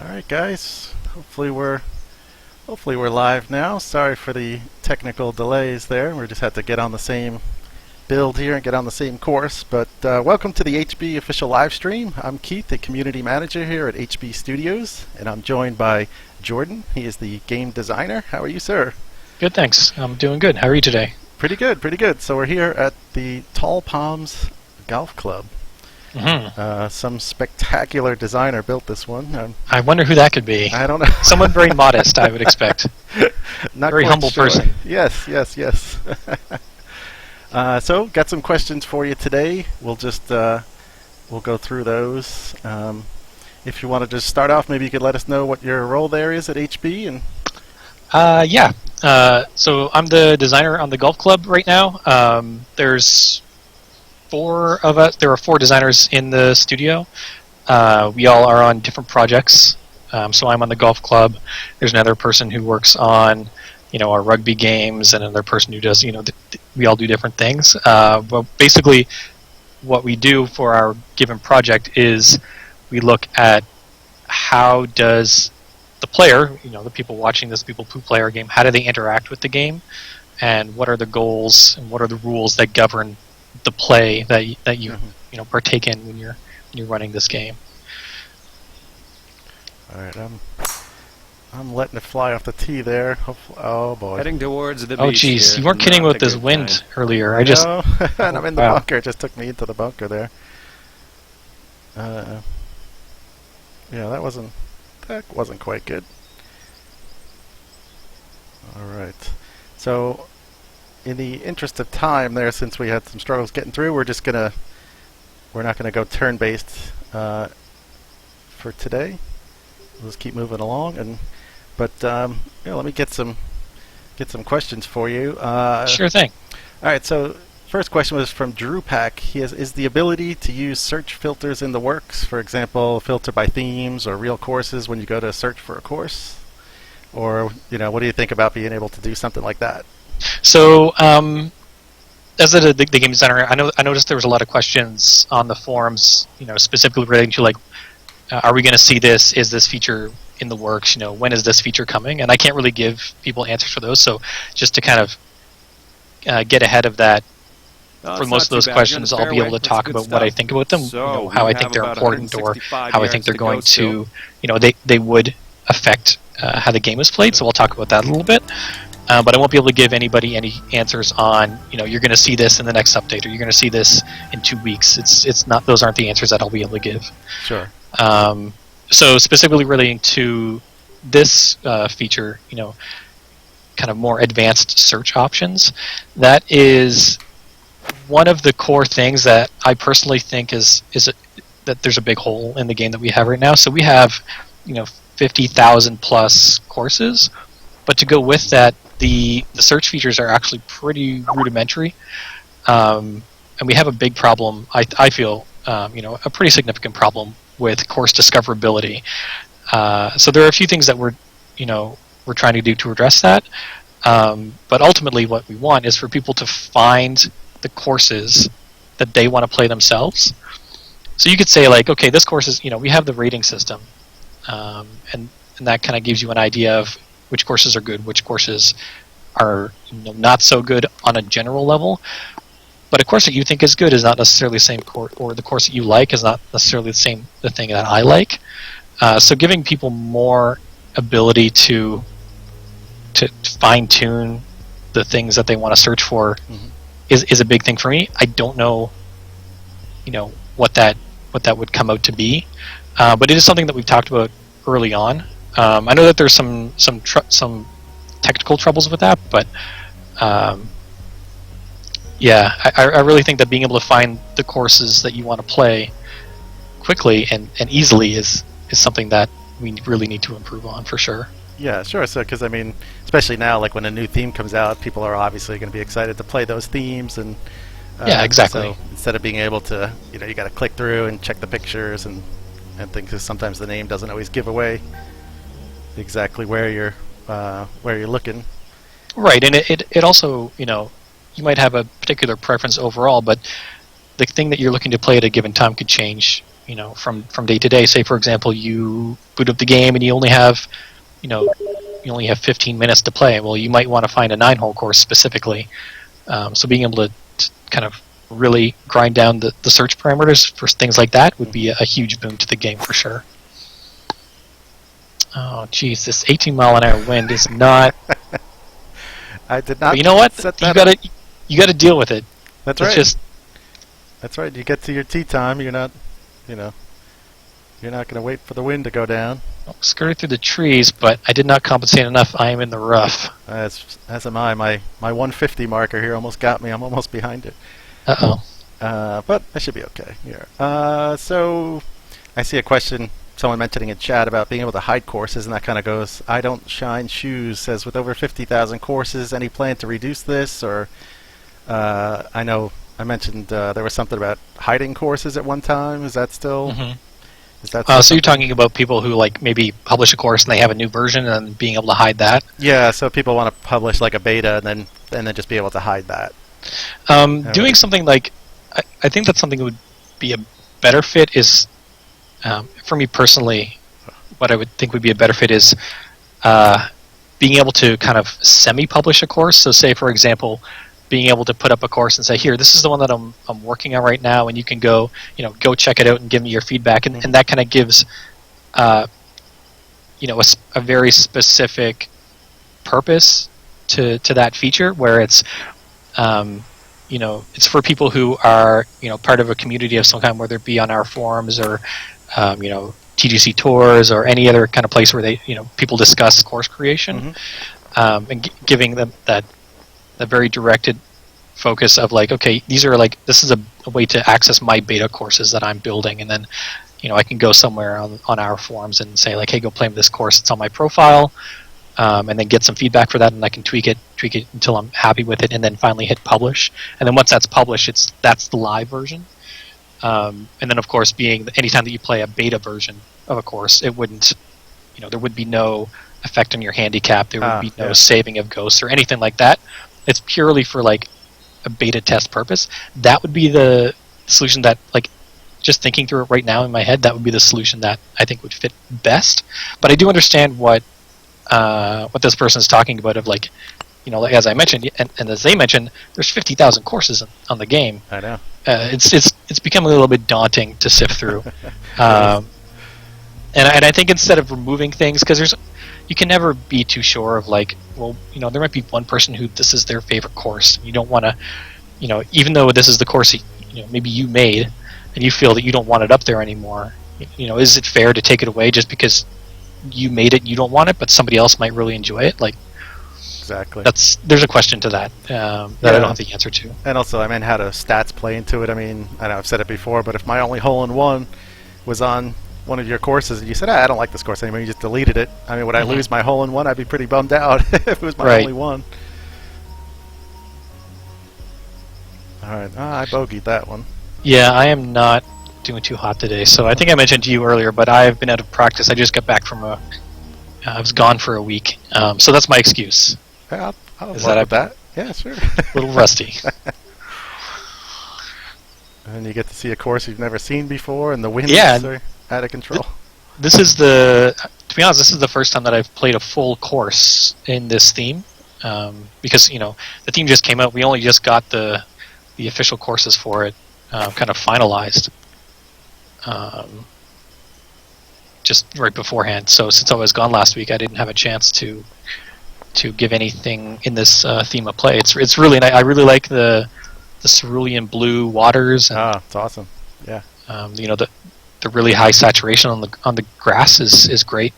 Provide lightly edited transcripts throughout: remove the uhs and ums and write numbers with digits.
All right, guys. Hopefully we're live now. Sorry for the technical delays there. We just had to get on the same build here and get on the same course. But welcome to the HB official live stream. I'm Keith, the community manager here at HB Studios, and I'm joined by Jordan. He is the game designer. How are you, sir? Good, thanks. I'm doing good. How are you today? Pretty good, pretty good. So we're here at the Tall Palms Golf Club. Mm-hmm. Some spectacular designer built this one. I wonder who that could be. I don't know. Someone very modest, I would expect. Not very quite humble sure. person. Yes. So, got some questions for you today. We'll just we'll go through those. If you want to just start off, maybe you could let us know what your role there is at HB. And Yeah. So I'm the designer on the golf club right now. There's four of us. There are four designers in the studio. We all are on different projects. So I'm on the golf club. There's another person who works on, our rugby games, and another person who does, we all do different things. But basically, what we do for our given project is we look at how does the player, the people watching this, people who play our game, how do they interact with the game, and what are the goals and what are the rules that govern the play that you partake in when you're running this game. All right, I'm letting it fly off the tee there. Oh boy! Heading towards the beach. Oh jeez, here. you weren't kidding Not with a this good wind time. earlier. And I'm in the Wow. bunker. It just took me into the bunker there. Yeah, that wasn't quite good. All right, so in the interest of time there, since we had some struggles getting through, we're not gonna go turn-based for today. We'll just keep moving along, but let me get some questions for you. Sure thing. All right, so first question was from Drew Pack. He has, is the ability to use search filters in the works? For example, filter by themes or real courses when you go to search for a course? Or, what do you think about being able to do something like that? So, as the game designer, I noticed there was a lot of questions on the forums, specifically relating to are we going to see this? Is this feature in the works? When is this feature coming? And I can't really give people answers for those. So, just to kind of get ahead of that, for most of those questions, I'll be able to talk about what I think about them, how I think they're important, or how I think they're going to, they would affect how the game is played. So I'll talk about that a little bit. But I won't be able to give anybody any answers on, you're going to see this in the next update, or you're going to see this in 2 weeks. It's not; those aren't the answers that I'll be able to give. Sure. So specifically relating to this feature, kind of more advanced search options, that is one of the core things that I personally think that there's a big hole in the game that we have right now. So we have, 50,000 plus courses, but to go with that, the search features are actually pretty rudimentary, and we have a big problem. I feel, a pretty significant problem with course discoverability. So there are a few things that we're trying to do to address that. But ultimately, what we want is for people to find the courses that they want to play themselves. So you could say okay, this course is, we have the rating system, and that kind of gives you an idea of which courses are good, which courses are not so good on a general level. But a course that you think is good is not necessarily the same course, or the course that you like is not necessarily the thing that I like. So giving people more ability to fine-tune the things that they want to search for is a big thing for me. I don't know, what that would come out to be, but it is something that we've talked about early on. I know that there's some technical troubles with that, but I really think that being able to find the courses that you want to play quickly and easily is something that we really need to improve on for sure. Yeah, sure. So, because especially now, when a new theme comes out, people are obviously going to be excited to play those themes, and yeah, exactly. So instead of being able to, you got to click through and check the pictures and things, because sometimes the name doesn't always give away exactly where you're looking. Right, and it also, you might have a particular preference overall, but the thing that you're looking to play at a given time could change from day to day. Say, for example, you boot up the game and you only have, you know, 15 minutes to play. Well, you might want to find a 9-hole course specifically. So being able to kind of really grind down the search parameters for things like that would be a huge boon to the game for sure. Oh, geez, this 18-mile-an-hour wind is not. I did not. But you know what? You gotta deal with it. That's It's right. just That's right. You get to your tea time. You're not going to wait for the wind to go down. skirted through the trees, but I did not compensate enough. I am in the rough. As am I. My 150 marker here almost got me. I'm almost behind it. But I should be okay here. So I see a question, someone mentioning in chat about being able to hide courses, and that kind of goes, I don't shine shoes, says with over 50,000 courses, any plan to reduce this? Or I know I mentioned there was something about hiding courses at one time. Is that still... Mm-hmm. Is that still so you're talking about people who like maybe publish a course and they have a new version and being able to hide that? Yeah, so people want to publish like a beta and then just be able to hide that. Doing something like, I think that's something that would be a better fit is, for me personally, what I would think would be a better fit is being able to kind of semi-publish a course. So say, for example, being able to put up a course and say, here, this is the one that I'm working on right now, and you can go check it out and give me your feedback. And, and that kind of gives, a very specific purpose to that feature, where it's, it's for people who are, part of a community of some kind, whether it be on our forums or, TGC tours or any other kind of place where they, people discuss course creation, and giving them that very directed focus of like, okay, these are like, this is a way to access my beta courses that I'm building, and then, I can go somewhere on our forums and say like, hey, go play this course. It's on my profile. And then get some feedback for that, and I can tweak it until I'm happy with it, and then finally hit publish. And then once that's published, that's the live version. And then of course, anytime that you play a beta version of a course, it wouldn't, there would be no effect on your handicap. There would be no saving of ghosts or anything like that. It's purely for like a beta test purpose. That would be the solution that, like, just thinking through it right now in my head, that would be the solution that I think would fit best. But I do understand what this person is talking about, of like, like, as I mentioned, and as they mentioned, there's 50,000 courses on the game. I know. It's become a little bit daunting to sift through. And I think instead of removing things, because you can never be too sure of like, well, there might be one person who this is their favorite course. You don't want to, even though this is the course maybe you made, and you feel that you don't want it up there anymore. Is it fair to take it away just because you made it, you don't want it, but somebody else might really enjoy it? Like, exactly. There's a question to that that I don't have the answer to. And also, how do stats play into it? I know I've said it before, but if my only hole-in-one was on one of your courses and you said, I don't like this course anymore, you just deleted it, would I lose my hole-in-one? I'd be pretty bummed out if it was my only one. Alright, I bogeyed that one. Yeah, I am not doing too hot today, so I think I mentioned to you earlier, but I've been out of practice. I just got back from I was gone for a week, so that's my excuse. Yeah, I'll work with that. Yeah, sure. A little rusty. And you get to see a course you've never seen before, and the winds are out of control. To be honest, this is the first time that I've played a full course in this theme, because the theme just came out. We only just got the official courses for it kind of finalized just right beforehand. So since I was gone last week, I didn't have a chance to give anything in this theme a play. It's really nice. I really like the cerulean blue waters. And, it's awesome. Yeah. The really high saturation on the grass is great.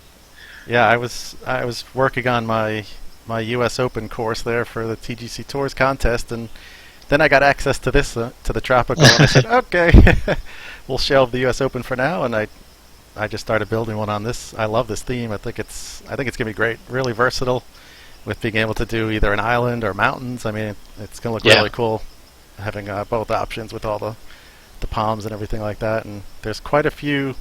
Yeah, I was working on my U.S. Open course there for the TGC Tours contest, and then I got access to this to the tropical, and I said, okay, we'll shelve the U.S. Open for now, and I just started building one on this. I love this theme. I think it's gonna be great. Really versatile, with being able to do either an island or mountains. It's gonna look really cool, having both options with all the palms and everything like that. And there's quite a few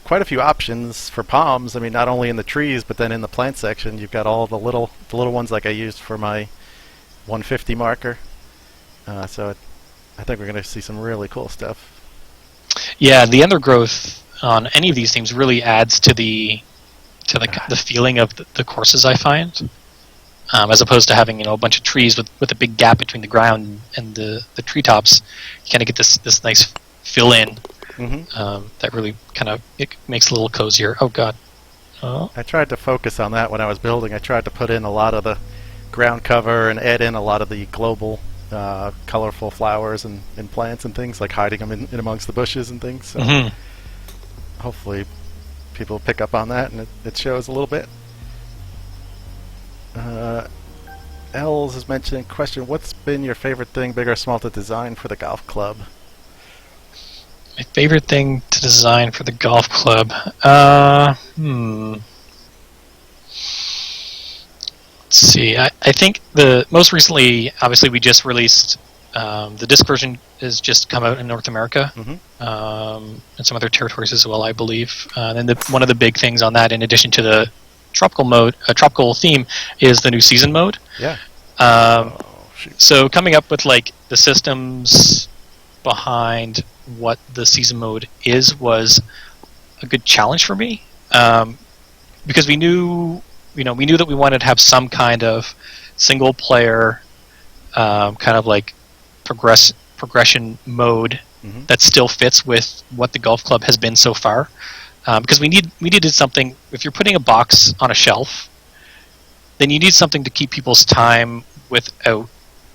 options for palms. Not only in the trees, but then in the plant section, you've got all the little ones like I used for my 150 marker. So I think we're going to see some really cool stuff. Yeah, the undergrowth on any of these themes really adds to the feeling of the courses, I find, as opposed to having a bunch of trees with a big gap between the ground and the treetops. You kind of get this nice fill in that really kind of it makes it a little cozier. Oh God. Oh. I tried to focus on that when I was building. I tried to put in a lot of the ground cover and add in a lot of the global colorful flowers and plants and things, like hiding them in amongst the bushes and things. So hopefully people pick up on that and it shows a little bit. Els is mentioning question, what's been your favorite thing, big or small, to design for the golf club? My favorite thing to design for the golf club? Let's see. I think the most recently, obviously, we just released the disc version has just come out in North America and some other territories as well, I believe. And one of the big things on that, in addition to the tropical theme, is the new season mode. Yeah. So coming up with like the systems behind what the season mode was a good challenge for me, because we knew that we wanted to have some kind of single player kind of like progression mode that still fits with what the golf club has been so far, because we needed something. If you're putting a box on a shelf, then you need something to keep people's time without,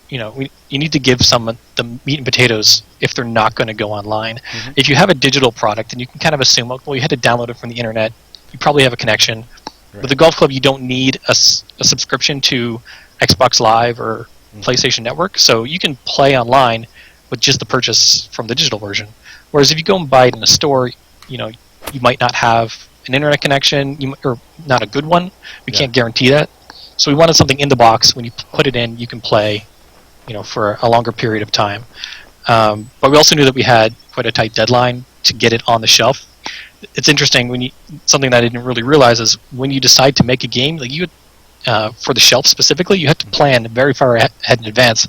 you need to give someone the meat and potatoes if they're not going to go online. If you have a digital product, then you can kind of assume, well, you had to download it from the internet, you probably have a connection. Right. With the golf club, you don't need a subscription to Xbox Live or PlayStation Network, so you can play online with just the purchase from the digital version. Whereas if you go and buy it in a store, you might not have an internet connection, or not a good one. We can't guarantee that. So we wanted something in the box. When you put it in, you can play, for a longer period of time. But we also knew that we had quite a tight deadline to get it on the shelf. It's interesting something that I didn't really realize is when you decide to make a game, like for the shelf specifically, you have to plan very far ahead in advance,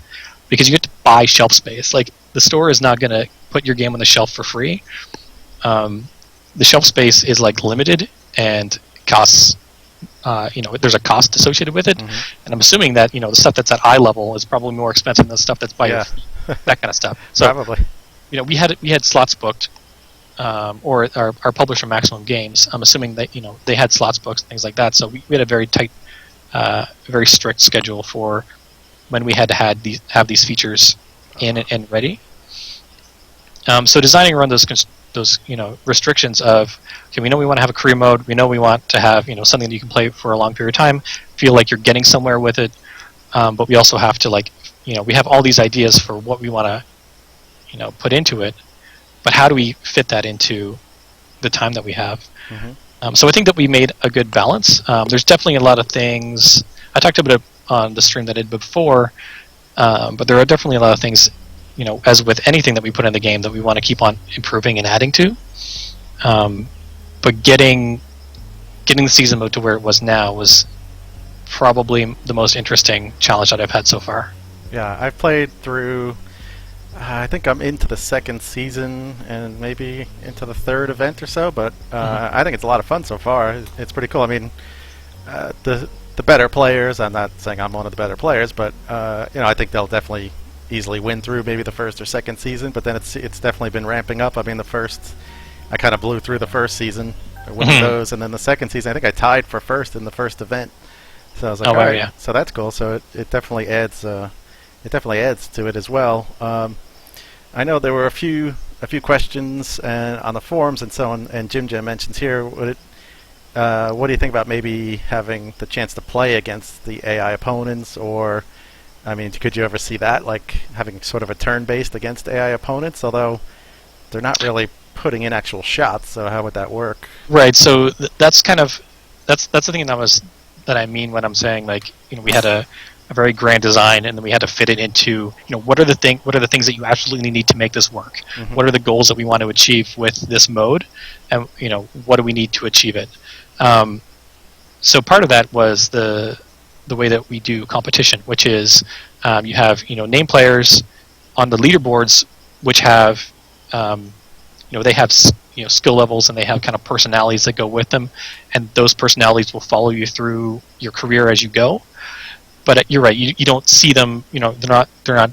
because you have to buy shelf space. Like, the store is not going to put your game on the shelf for free. The shelf space is like limited and costs. There's a cost associated with it, and I'm assuming that the stuff that's at eye level is probably more expensive than the stuff that's by that kind of stuff. So probably, we had slots booked, or our publisher Maximum Games. I'm assuming that they had slots booked, things like that. So we had a very tight, very strict schedule for when we had to have these features in and ready. So designing around those restrictions of, okay, we know we want to have a career mode, we know we want to have something that you can play for a long period of time, feel like you're getting somewhere with it, but we also have to we have all these ideas for what we want to put into it, but how do we fit that into the time that we have? So I think that we made a good balance. There's definitely a lot of things I talked a bit on the stream that I did before, but there are definitely a lot of things, as with anything that we put in the game, that we want to keep on improving and adding to. But getting the season mode to where it was now was probably the most interesting challenge that I've had so far. Yeah, I've played through, I think I'm into the second season and maybe into the third event or so, but I think it's a lot of fun so far. It's pretty cool. I mean, the better players, I'm not saying I'm one of the better players, but I think they'll definitely easily win through maybe the first or second season, but then it's definitely been ramping up. I mean, I kind of blew through the first season, winning those, and then the second season, I think I tied for first in the first event. So I was like, all right, so that's cool. So it definitely adds to it as well. I know there were a few questions on the forums and so on, and Jim mentions here, what do you think about maybe having the chance to play against the AI opponents, or I mean, could you ever see that, like having sort of a turn-based against AI opponents, although they're not really putting in actual shots, so how would that work? Right, so that's the thing that I mean when I'm saying, like, we had a very grand design, and then we had to fit it into, what are the things that you absolutely need to make this work? What are the goals that we want to achieve with this mode, and what do we need to achieve it? So part of that was the way that we do competition, which is you have named players on the leaderboards, which have they have skill levels, and they have kind of personalities that go with them, and those personalities will follow you through your career as you go. But you're right, you don't see them. They're not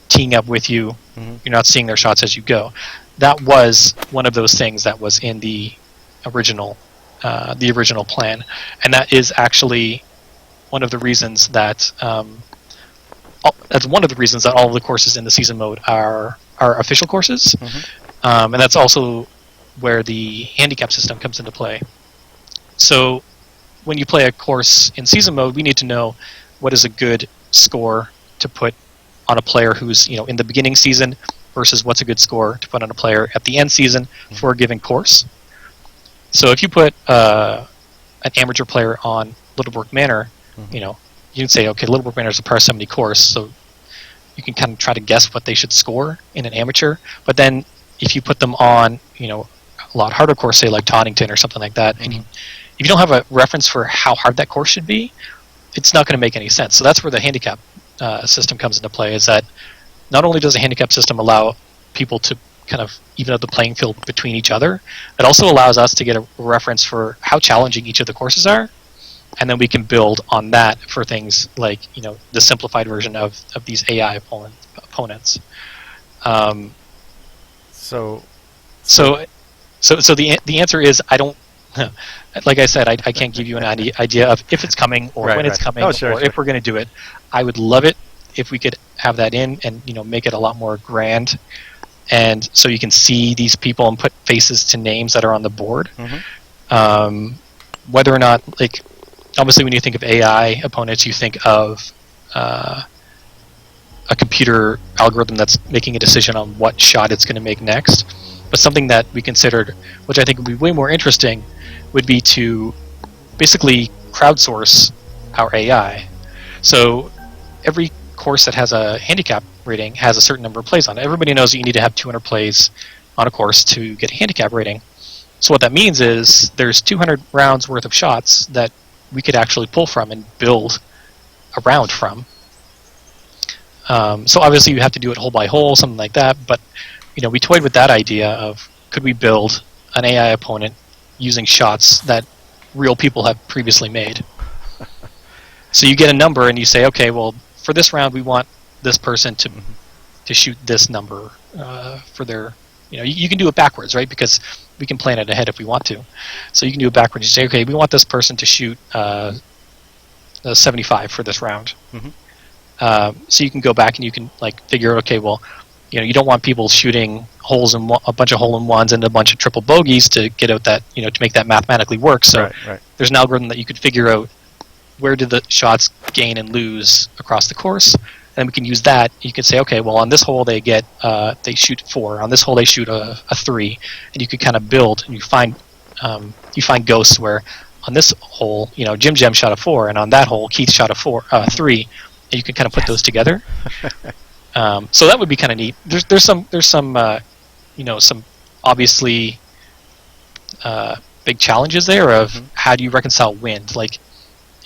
teeing up with you. Mm-hmm. You're not seeing their shots as you go. That was one of those things that was in the original plan, and that is actually one of the reasons that that's one of the reasons that all of the courses in the season mode are official courses, and that's also where the handicap system comes into play. So when you play a course in season mode, we need to know what is a good score to put on a player who's in the beginning season versus what's a good score to put on a player at the end season for a given course. So if you put an amateur player on Littlebrook Manor, you can say, okay, Littlebrook Manor is a par 70 course, so you can kind of try to guess what they should score in an amateur. But then if you put them on, a lot harder course, say like Toddington or something like that, and if you don't have a reference for how hard that course should be, it's not going to make any sense. So that's where the handicap system comes into play, is that not only does the handicap system allow people to kind of even out the playing field between each other, it also allows us to get a reference for how challenging each of the courses are, and then we can build on that for things like the simplified version of these AI opponents. So the answer is I don't. Like I said, I can't give you an idea of if it's coming or when it's coming or if we're going to do it. I would love it if we could have that in and make it a lot more grand, and so you can see these people and put faces to names that are on the board. Whether or not, like, obviously when you think of AI opponents, you think of a computer algorithm that's making a decision on what shot it's going to make next. But something that we considered, which I think would be way more interesting, would be to basically crowdsource our AI. So every course that has a handicap rating has a certain number of plays on it. Everybody knows that you need to have 200 plays on a course to get a handicap rating. So what that means is there's 200 rounds worth of shots that we could actually pull from and build a round from. So obviously you have to do it hole by hole, something like that, but we toyed with that idea of, could we build an AI opponent using shots that real people have previously made? So you get a number and you say, okay, well, for this round we want this person to shoot this number for their, you can do it backwards, right? Because we can plan it ahead if we want to. So you can do it backwards. You say, okay, we want this person to shoot 75 for this round. So you can go back and you can figure, okay, well, you don't want people shooting a bunch of hole-in-ones and a bunch of triple bogeys to get out that, to make that mathematically work. So there's an algorithm that you could figure out where did the shots gain and lose across the course, and we can use that. You can say, okay, well, on this hole they shoot 4. On this hole they shoot a 3, and you could kind of build, and you find ghosts where on this hole, Jim Jam shot a 4, and on that hole Keith shot a 3, and you can kind of put those together. So that would be kind of neat. There's some some obviously big challenges there of how do you reconcile wind. Like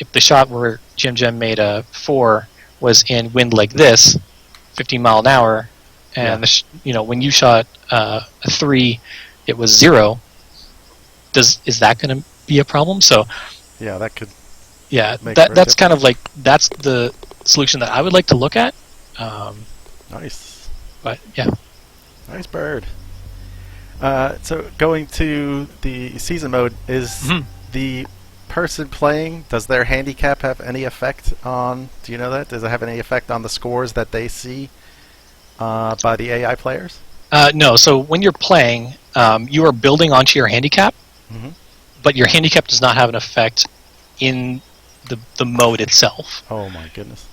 if the shot where Jim Jam made a 4 was in wind like this, 15 mile an hour, and when you shot a 3, it was 0. Is that going to be a problem? So that could that's kind of that's the solution that I would like to look at. Nice. But nice bird. So going to the season mode, is the person playing, does their handicap have any effect on, do you know that? Does it have any effect on the scores that they see by the AI players? No, so when you're playing, you are building onto your handicap, but your handicap does not have an effect in the mode itself. Oh my goodness.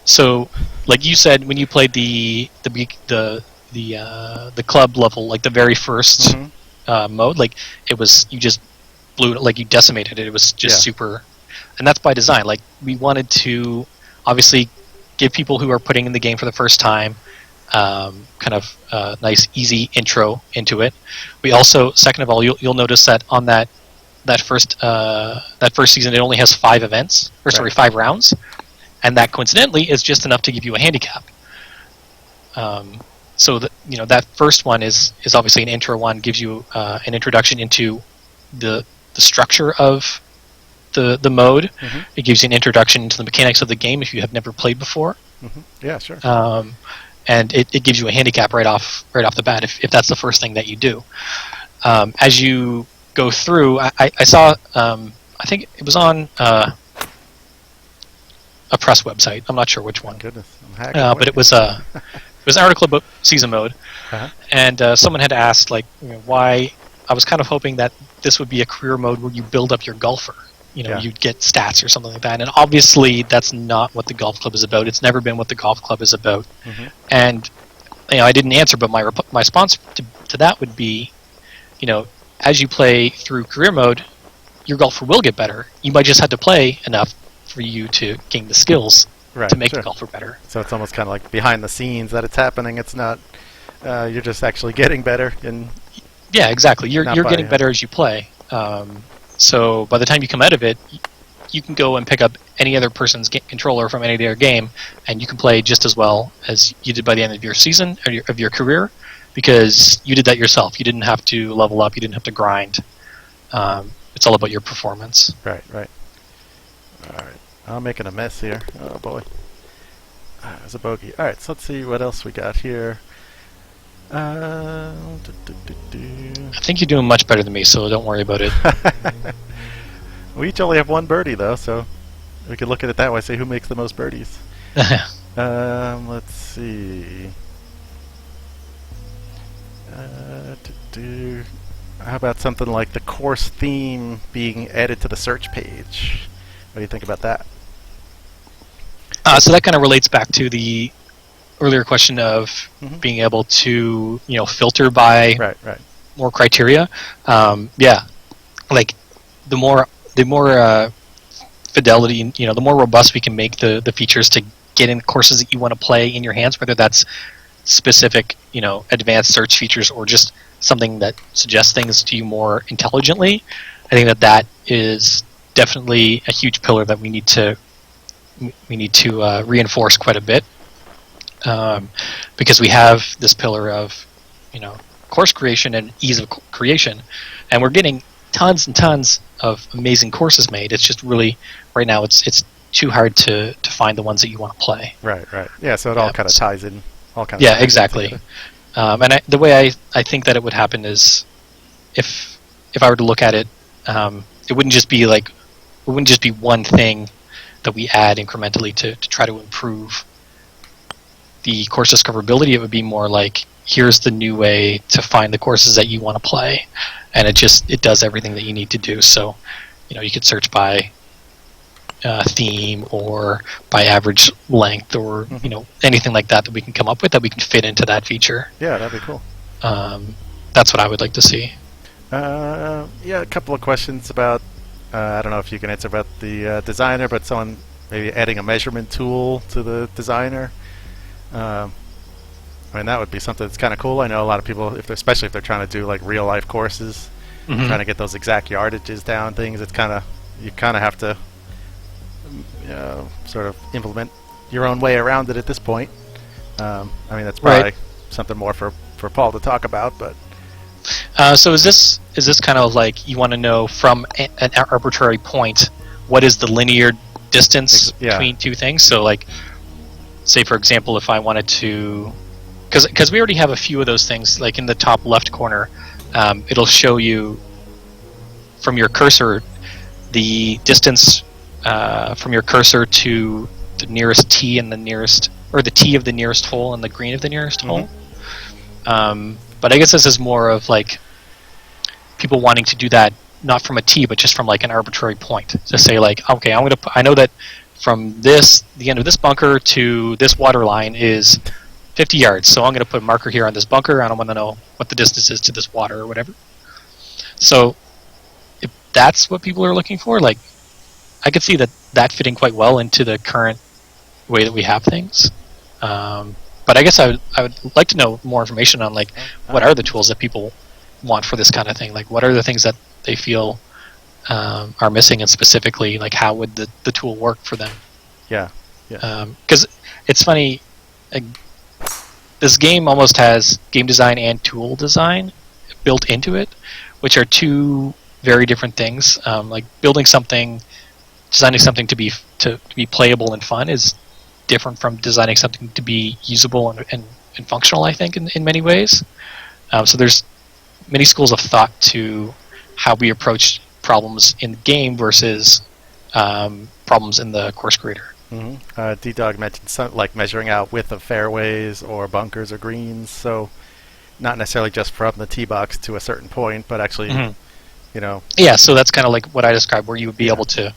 So, like you said, when you played the club level, like the very first mode, like it was, you just blew it, like you decimated it. It was just super, and that's by design. Like we wanted to obviously give people who are putting in the game for the first time kind of a nice, easy intro into it. We also, second of all, you'll notice that on that first season, it only has 5 events, or sorry, 5 rounds. And that coincidentally is just enough to give you a handicap. so that first one is obviously an intro one, gives you an introduction into the structure of the mode. Mm-hmm. It gives you an introduction into the mechanics of the game if you have never played before. Mm-hmm. Yeah, sure. And it gives you a handicap right off the bat if that's the first thing that you do. As you go through, I saw, I think it was on a press website. I'm not sure which one. Goodness, I'm hacking away. But it was an article about season mode, and someone had asked why. I was kind of hoping that this would be a career mode where you build up your golfer. You'd get stats or something like that. And obviously, that's not what the golf club is about. It's never been what the golf club is about. Mm-hmm. And I didn't answer, but my response to that would be, as you play through career mode, your golfer will get better. You might just have to play enough for you to gain the skills to make the golfer better. So it's almost kind of like behind the scenes that it's happening. It's not you're just actually getting better. Yeah, exactly. You're getting better as you play. So by the time you come out of it, you can go and pick up any other person's controller from any other game, and you can play just as well as you did by the end of your season or of your career, because you did that yourself. You didn't have to level up. You didn't have to grind. It's all about your performance. Right. All right. I'm making a mess here. Oh boy. There's a bogey. All right. So let's see what else we got here. I think you're doing much better than me, so don't worry about it. We each only have one birdie, though, so we could look at it that way, say who makes the most birdies. Let's see. How about something like the course theme being added to the search page? What do you think about that? So that kind of relates back to the earlier question of being able to filter by more criteria. Like the more fidelity, the more robust we can make the features to get in courses that you want to play in your hands, whether that's specific advanced search features or just something that suggests things to you more intelligently. I think that is definitely a huge pillar that we need to reinforce quite a bit. Because we have this pillar of, course creation and ease of creation, and we're getting tons and tons of amazing courses made. It's just really right now it's too hard to find the ones that you want to play. Right. Yeah, so it all kind of ties in. Yeah, exactly. And the way I think that it would happen is if I were to look at it, it wouldn't just be one thing that we add incrementally to try to improve the course discoverability. It would be more like, here's the new way to find the courses that you want to play, and it does everything that you need to do. So you could search by theme or by average length or anything like that we can come up with that we can fit into that feature. Yeah, that'd be cool. That's what I would like to see. A couple of questions about I don't know if you can answer about the designer, but someone maybe adding a measurement tool to the designer. I mean, that would be something that's kind of cool. I know a lot of people, especially if they're trying to do like real life courses, trying to get those exact yardages down, things. It's you kind of have to sort of implement your own way around it at this point. I mean, that's probably something more for Paul to talk about, but. So is this kind of like you want to know from an arbitrary point what is the linear distance between two things? So like, say for example, if I wanted to, because we already have a few of those things, like in the top left corner, it'll show you from your cursor the distance from your cursor to the nearest tee and the nearest, or the tee of the nearest hole and the green of the nearest hole. But I guess this is more of like people wanting to do that not from a tee, but just from like an arbitrary point. To say like, okay, I know that from the end of this bunker to this water line is 50 yards, so I'm going to put a marker here on this bunker, and I want to know what the distance is to this water or whatever. So if that's what people are looking for, like I could see that fitting quite well into the current way that we have things. But I guess I would like to know more information on like what are the tools that people want for this kind of thing. Like what are the things that they feel are missing, and specifically like how would the tool work for them? Yeah. Because it's funny, this game almost has game design and tool design built into it, which are two very different things. Like building something, designing something to be playable and fun is different from designing something to be usable and functional, I think, in many ways. So there's many schools of thought to how we approach problems in the game versus problems in the course creator. Mm-hmm. D-Dog mentioned like measuring out width of fairways or bunkers or greens, so not necessarily just from the tee box to a certain point, but actually, you know. Yeah, so that's kind of like what I described, where you would be able to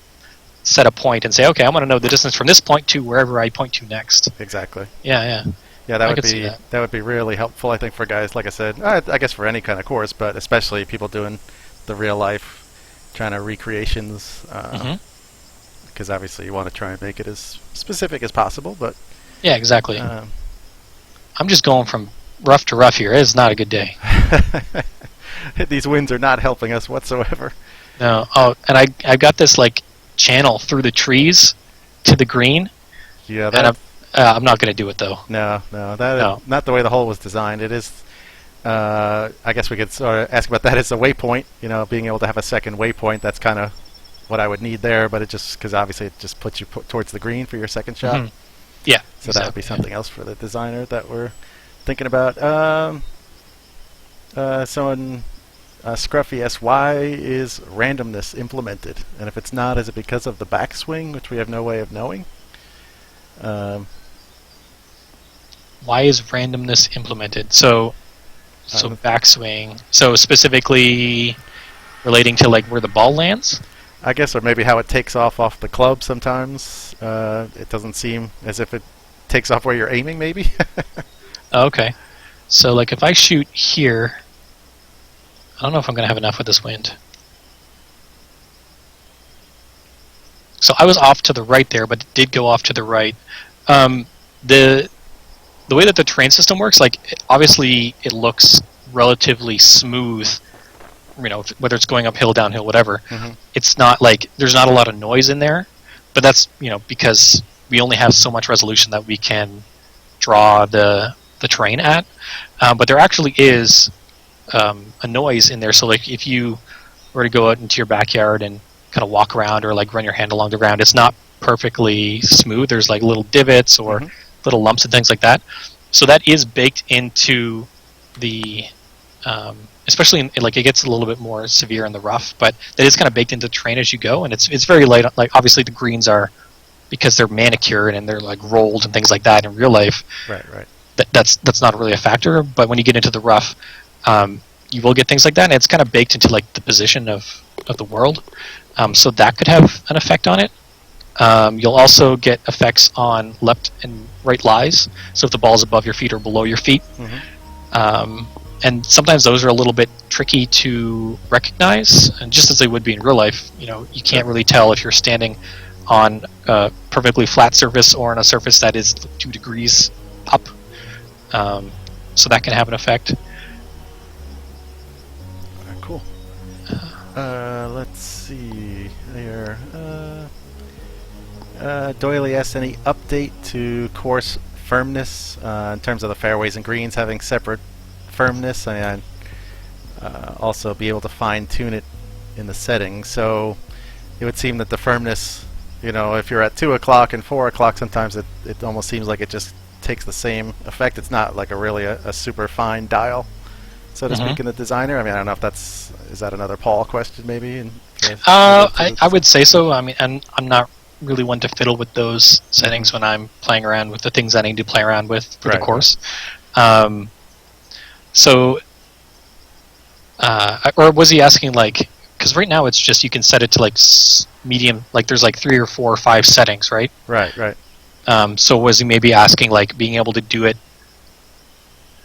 set a point and say, okay, I want to know the distance from this point to wherever I point to next. Exactly. Yeah. Yeah, that would be really helpful, I think, for guys, like I said, I guess for any kind of course, but especially people doing the real life, trying to recreations, because obviously you want to try and make it as specific as possible, but... Yeah, exactly. I'm just going from rough to rough here. It's not a good day. These winds are not helping us whatsoever. No. Oh, and I got this, like, channel through the trees to the green. Yeah, and I'm not going to do it, though. No, not the way the hole was designed. It is, I guess we could sort of ask about that as a waypoint, being able to have a second waypoint. That's kind of what I would need there, but it just, because obviously it just puts you towards the green for your second shot. Yeah. So exactly, that would be something else for the designer that we're thinking about. Someone, Scruffy asks, why is randomness implemented? And if it's not, is it because of the backswing, which we have no way of knowing? Why is randomness implemented? So backswing. So specifically relating to like where the ball lands? I guess, or maybe how it takes off the club sometimes. It doesn't seem as if it takes off where you're aiming, maybe? Okay. So like if I shoot here, I don't know if I'm going to have enough with this wind. So I was off to the right there, but it did go off to the right. The way that the terrain system works, like obviously it looks relatively smooth, whether it's going uphill, downhill, whatever. It's not like there's not a lot of noise in there, but that's because we only have so much resolution that we can draw the terrain at. But there actually is a noise in there. So like if you were to go out into your backyard and kind of walk around or like run your hand along the ground, it's not perfectly smooth. There's like little divots or little lumps and things like that. So that is baked into the, especially in, like it gets a little bit more severe in the rough, but that is kind of baked into the terrain as you go, and it's very light. Like obviously the greens are, because they're manicured and they're like rolled and things like that in real life. Right. That's not really a factor. But when you get into the rough, you will get things like that, and it's kind of baked into like the position of the world. So that could have an effect on it. You'll also get effects on left and right lies. So if the ball is above your feet or below your feet. And sometimes those are a little bit tricky to recognize, and just as they would be in real life, you can't really tell if you're standing on a perfectly flat surface or on a surface that is 2 degrees up. So that can have an effect. Cool. Let's see here. Doyley asks, any update to course firmness in terms of the fairways and greens having separate firmness, and also be able to fine-tune it in the settings. So it would seem that the firmness, if you're at 2 o'clock and 4 o'clock, sometimes it almost seems like it just takes the same effect. It's not like a super fine dial, so to speak, in the designer. I mean, I don't know if is that another Paul question maybe? I would say so. I mean, and I'm not really one to fiddle with those settings when I'm playing around with the things I need to play around with for the course. So, or was he asking like, because right now it's just you can set it to like medium, like there's like 3 or 4 or 5 settings, right? Right. So was he maybe asking like being able to do it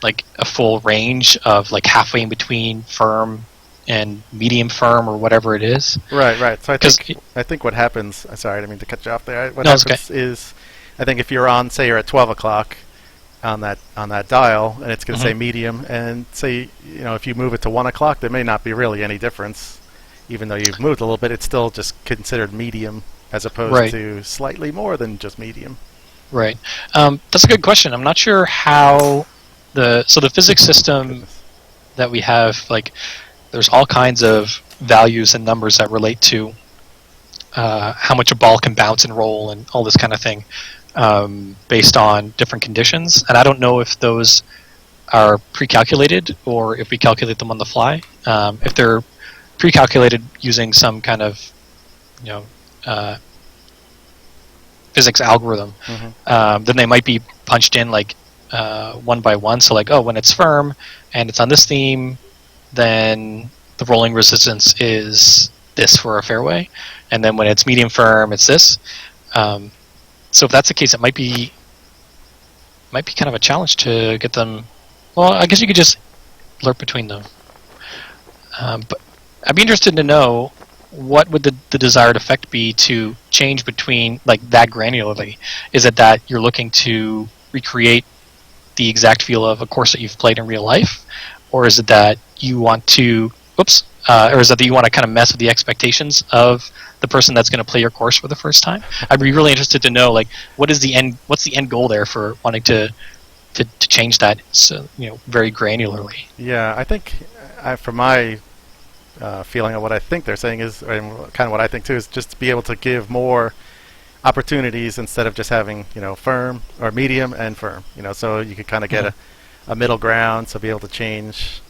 like a full range of like halfway in between firm and medium firm or whatever it is? Right. So I think what happens, sorry, I didn't mean to cut you off there. What happens is, I think if you're on, say you're at 12 o'clock on that dial, and it's going to say medium, and say, if you move it to 1 o'clock, there may not be really any difference. Even though you've moved a little bit, it's still just considered medium as opposed to slightly more than just medium. Right. That's a good question. I'm not sure how the physics system Goodness. that we have, like, there's all kinds of values and numbers that relate to how much a ball can bounce and roll and all this kind of thing, based on different conditions. And I don't know if those are pre-calculated or if we calculate them on the fly. If they're pre-calculated using some kind of, you know, physics algorithm, then they might be punched in like one by one. So like, oh, when it's firm and it's on this theme, then the rolling resistance is this for a fairway, and then when it's medium firm, it's this. So if that's the case, it might be kind of a challenge to get them. Well, I guess you could just lerp between them. But I'd be interested to know what would the desired effect be to change between like that granularly. Is it that you're looking to recreate the exact feel of a course that you've played in real life, or is it that you want to or is it that you want to kind of mess with the expectations of the person that's going to play your course for the first time? I'd be really interested to know, like, what's the end goal there for wanting to change that, so, you know, very granularly. Yeah, I think from my feeling of what I think they're saying is, and kind of what I think too, is just to be able to give more opportunities instead of just having, you know, firm or medium and firm. You know, so you could kind of get a middle ground, so be able to change.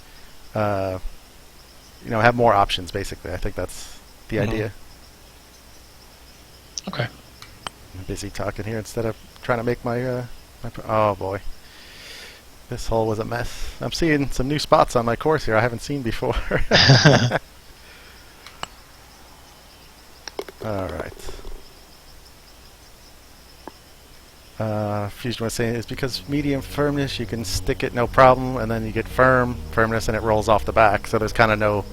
You know, have more options. Basically, I think that's the idea. Okay. I'm busy talking here instead of trying to make my. Oh boy, this hole was a mess. I'm seeing some new spots on my course here I haven't seen before. All right. Fusion was saying it's because medium firmness you can stick it no problem, and then you get firmness and it rolls off the back. So there's kind of no,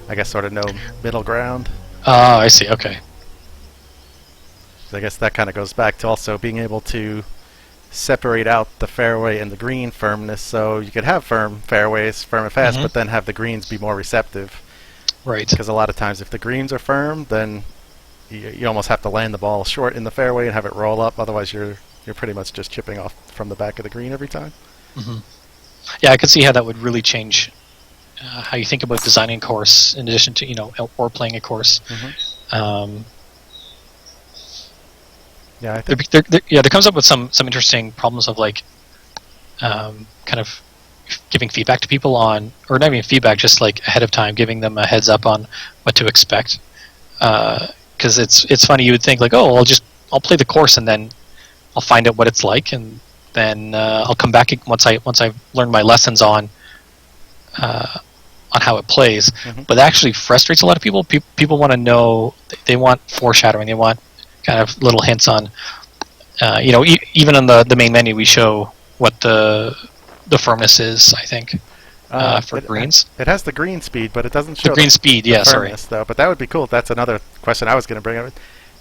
I guess, sort of no middle ground. I see. Okay. So I guess that kind of goes back to also being able to separate out the fairway and the green firmness. So you could have firm fairways, firm and fast, but then have the greens be more receptive. Right. Because a lot of times if the greens are firm, then you almost have to land the ball short in the fairway and have it roll up. Otherwise, you're pretty much just chipping off from the back of the green every time. Yeah, I could see how that would really change how you think about designing a course in addition to, you know, or playing a course. Yeah, I think there comes up with some interesting problems of like kind of giving feedback to people on, or not even feedback, just like ahead of time, giving them a heads up on what to expect. Because it's funny, you would think like, oh, I'll play the course and then I'll find out what it's like, and then I'll come back once I've learned my lessons on how it plays. But that actually frustrates a lot of people. People want to know, they want foreshadowing, they want kind of little hints on, you know, even on the main menu we show what the firmness is, I think, for greens. It has the green speed, but it doesn't show the green speed. Yeah, firmness, though. But that would be cool. That's another question I was going to bring up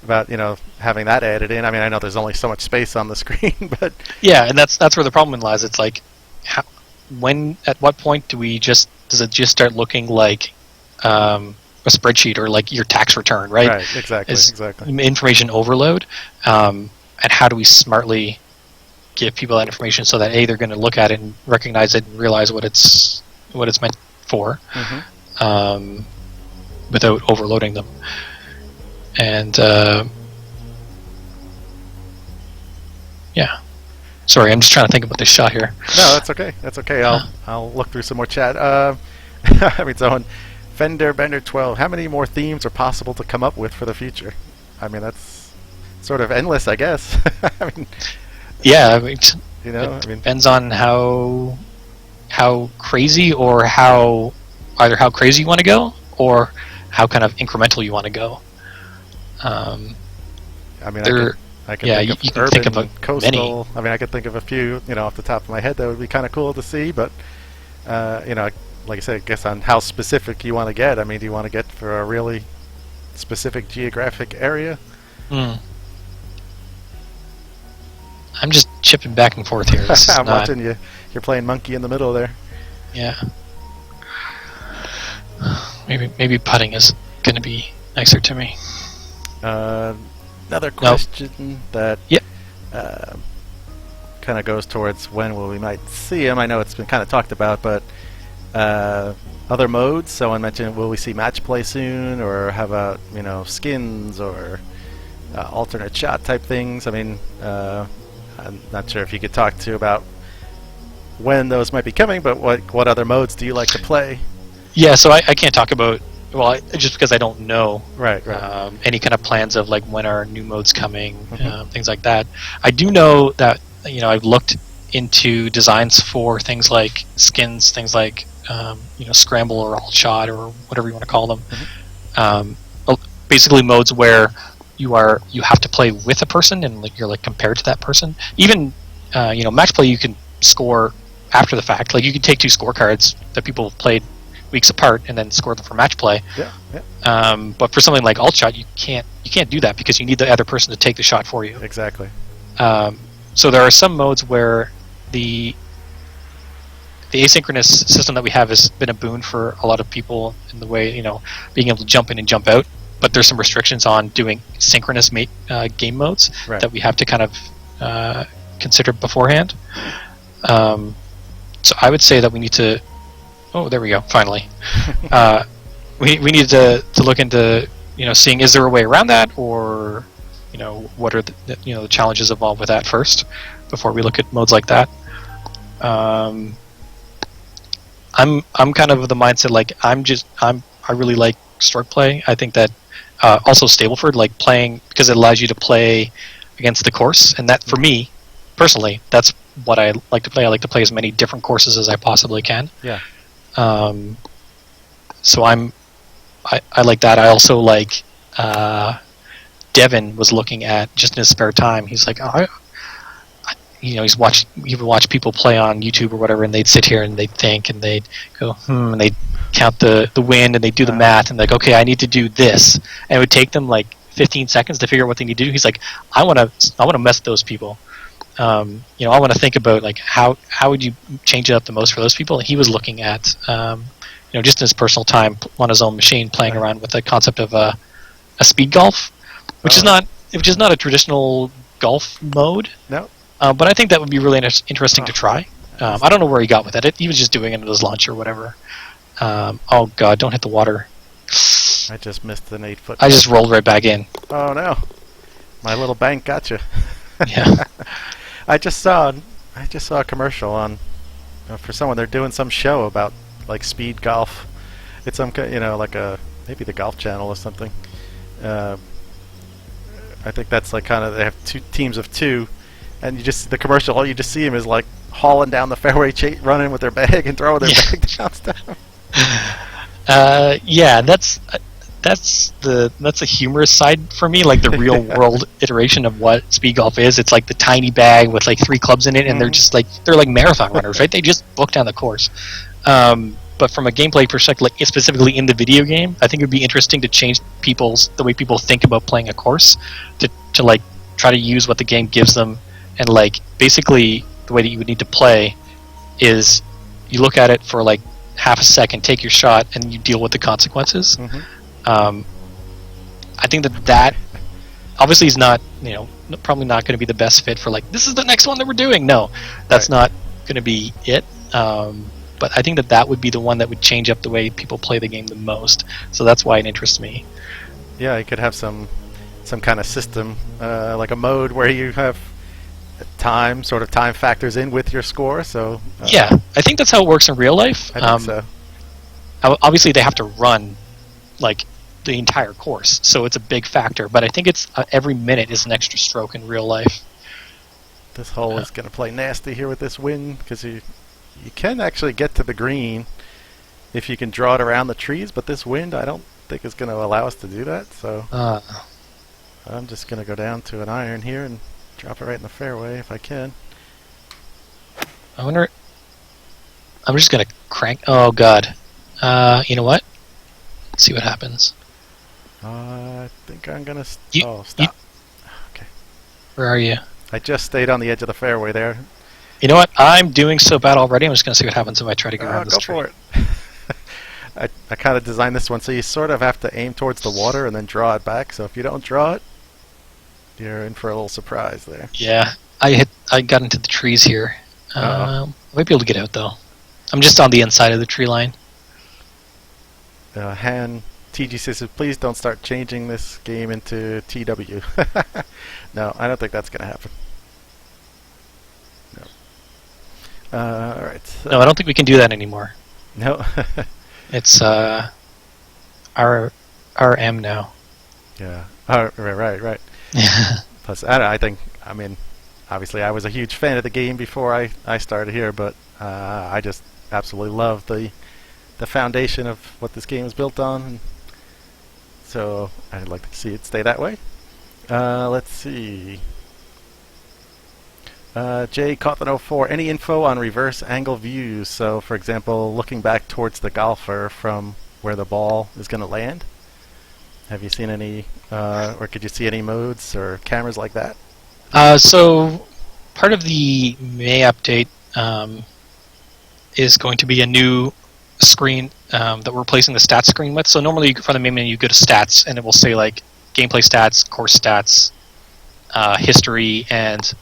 about, you know, having that added in. I mean, I know there's only so much space on the screen, but yeah, and that's where the problem lies. It's like, at what point does it just start looking like a spreadsheet or like your tax return, right? Right, exactly. Information overload, and how do we smartly give people that information so that they're going to look at it and recognize it and realize what it's meant for, without overloading them. And yeah, sorry, I'm just trying to think about this shot here. No, that's okay. That's okay. I'll look through some more chat. I mean, someone Fender Bender 12. How many more themes are possible to come up with for the future? I mean, that's sort of endless, I guess. I mean, yeah, I mean, you know, it depends on how crazy, or either how crazy you want to go, or how kind of incremental you want to go. I mean, I can think of you can urban, think about coastal. many. I mean, I could think of a few, you know, off the top of my head that would be kind of cool to see. But you know, like I said, I guess on how specific you want to get. I mean, do you want to get for a really specific geographic area? I'm just chipping back and forth here. I'm watching you. You're playing monkey in the middle there. Yeah. Maybe putting is going to be nicer to me. Another question that kind of goes towards when we might see him. I know it's been kind of talked about, but other modes. Someone mentioned, will we see match play soon, or how about skins or alternate shot type things? I mean, I'm not sure if you could talk to about when those might be coming, but what other modes do you like to play? Yeah, so I can't talk about, just because I don't know Right. any kind of plans of like when are new modes coming, things like that. I do know that I've looked into designs for things like skins, things like scramble or alt shot or whatever you want to call them. Basically modes where you have to play with a person and you're compared to that person. Even match play you can score after the fact. Like you can take two scorecards that people have played weeks apart and then score them for match play. Yeah. But for something like alt shot, you can't do that because you need the other person to take the shot for you. Exactly. So there are some modes where the asynchronous system that we have has been a boon for a lot of people in the way being able to jump in and jump out. But there's some restrictions on doing synchronous game modes that we have to kind of consider beforehand. So I would say that we need to. Oh, there we go. Finally, we need to look into seeing, is there a way around that, or what are the challenges involved with that first before we look at modes like that. I'm kind of the mindset I really like stroke play. I think that also Stableford, playing, because it allows you to play against the course, and that for me personally, that's what I like to play. I like to play as many different courses as I possibly can. Yeah. So I like that. I also like Devin was looking at, just in his spare time, he's like, he would watch people play on YouTube or whatever, and they'd sit here and they'd think and they'd go and they'd count the wind and they'd do the math and okay, I need to do this, and it would take them 15 seconds to figure out what they need to do. He's like, I want to mess with those people. I want to think about how would you change it up the most for those people. And he was looking at just in his personal time on his own machine, playing around with the concept of a speed golf, which is not a traditional golf mode. No. But I think that would be really interesting to try. I don't know where he got with it. He was just doing it at his lunch or whatever. Oh God! Don't hit the water. I just missed an 8-foot. I just rolled right back in. Oh no! My little bank got you. Yeah. I just saw a commercial on for someone. They're doing some show about speed golf. It's some maybe the Golf Channel or something. I think that's they have two teams of two, and the commercial. All you just see him is hauling down the fairway, running with their bag and throwing their bag down stuff. Yeah, that's a humorous side for me, the real world iteration of what speed golf is. It's the tiny bag with 3 clubs in it, and they're just they're marathon runners, right? They just book down the course. But from a gameplay perspective, specifically in the video game, I think it would be interesting to change the way people think about playing a course to try to use what the game gives them, and basically the way that you would need to play is you look at it for half a second, take your shot, and you deal with the consequences. I think that obviously is not, probably not going to be the best fit for this is the next one that we're doing. No, that's not going to be it. But I think that would be the one that would change up the way people play the game the most. So that's why it interests me. Yeah, you could have some kind of system, like a mode where you have time factors in with your score. So yeah, I think that's how it works in real life. I think so. Obviously, they have to run the entire course, so it's a big factor. But I think it's every minute is an extra stroke in real life. This hole is going to play nasty here with this wind, because you can actually get to the green if you can draw it around the trees, but this wind I don't think is going to allow us to do that. So I'm just going to go down to an iron here and drop it right in the fairway if I can. I wonder. I'm just going to crank. Oh God. You know what? Let's see what happens. I think I'm going to... stop. Okay. Where are you? I just stayed on the edge of the fairway there. You know what? I'm doing so bad already. I'm just going to see what happens if I try to get around this tree. Go for it. I kind of designed this one so you sort of have to aim towards the water and then draw it back. So if you don't draw it, you're in for a little surprise there. Yeah. I got into the trees here. Uh-oh. I might be able to get out though. I'm just on the inside of the tree line. Han TG says, please don't start changing this game into TW. No, I don't think that's going to happen. No. All right. So No, I don't think we can do that anymore. no. It's RM now. Yeah. Oh, right. Plus, I mean, obviously I was a huge fan of the game before I started here, but I just absolutely love the foundation of what this game is built on. And so I'd like to see it stay that way. Let's see. Jay Cawthon04, any info on reverse angle views? So, for example, looking back towards the golfer from where the ball is going to land. Have you seen any, or could you see any modes or cameras like that? So part of the May update is going to be a new screen that we're replacing the stats screen with. So normally from the main menu you go to stats and it will say like gameplay stats, course stats, history and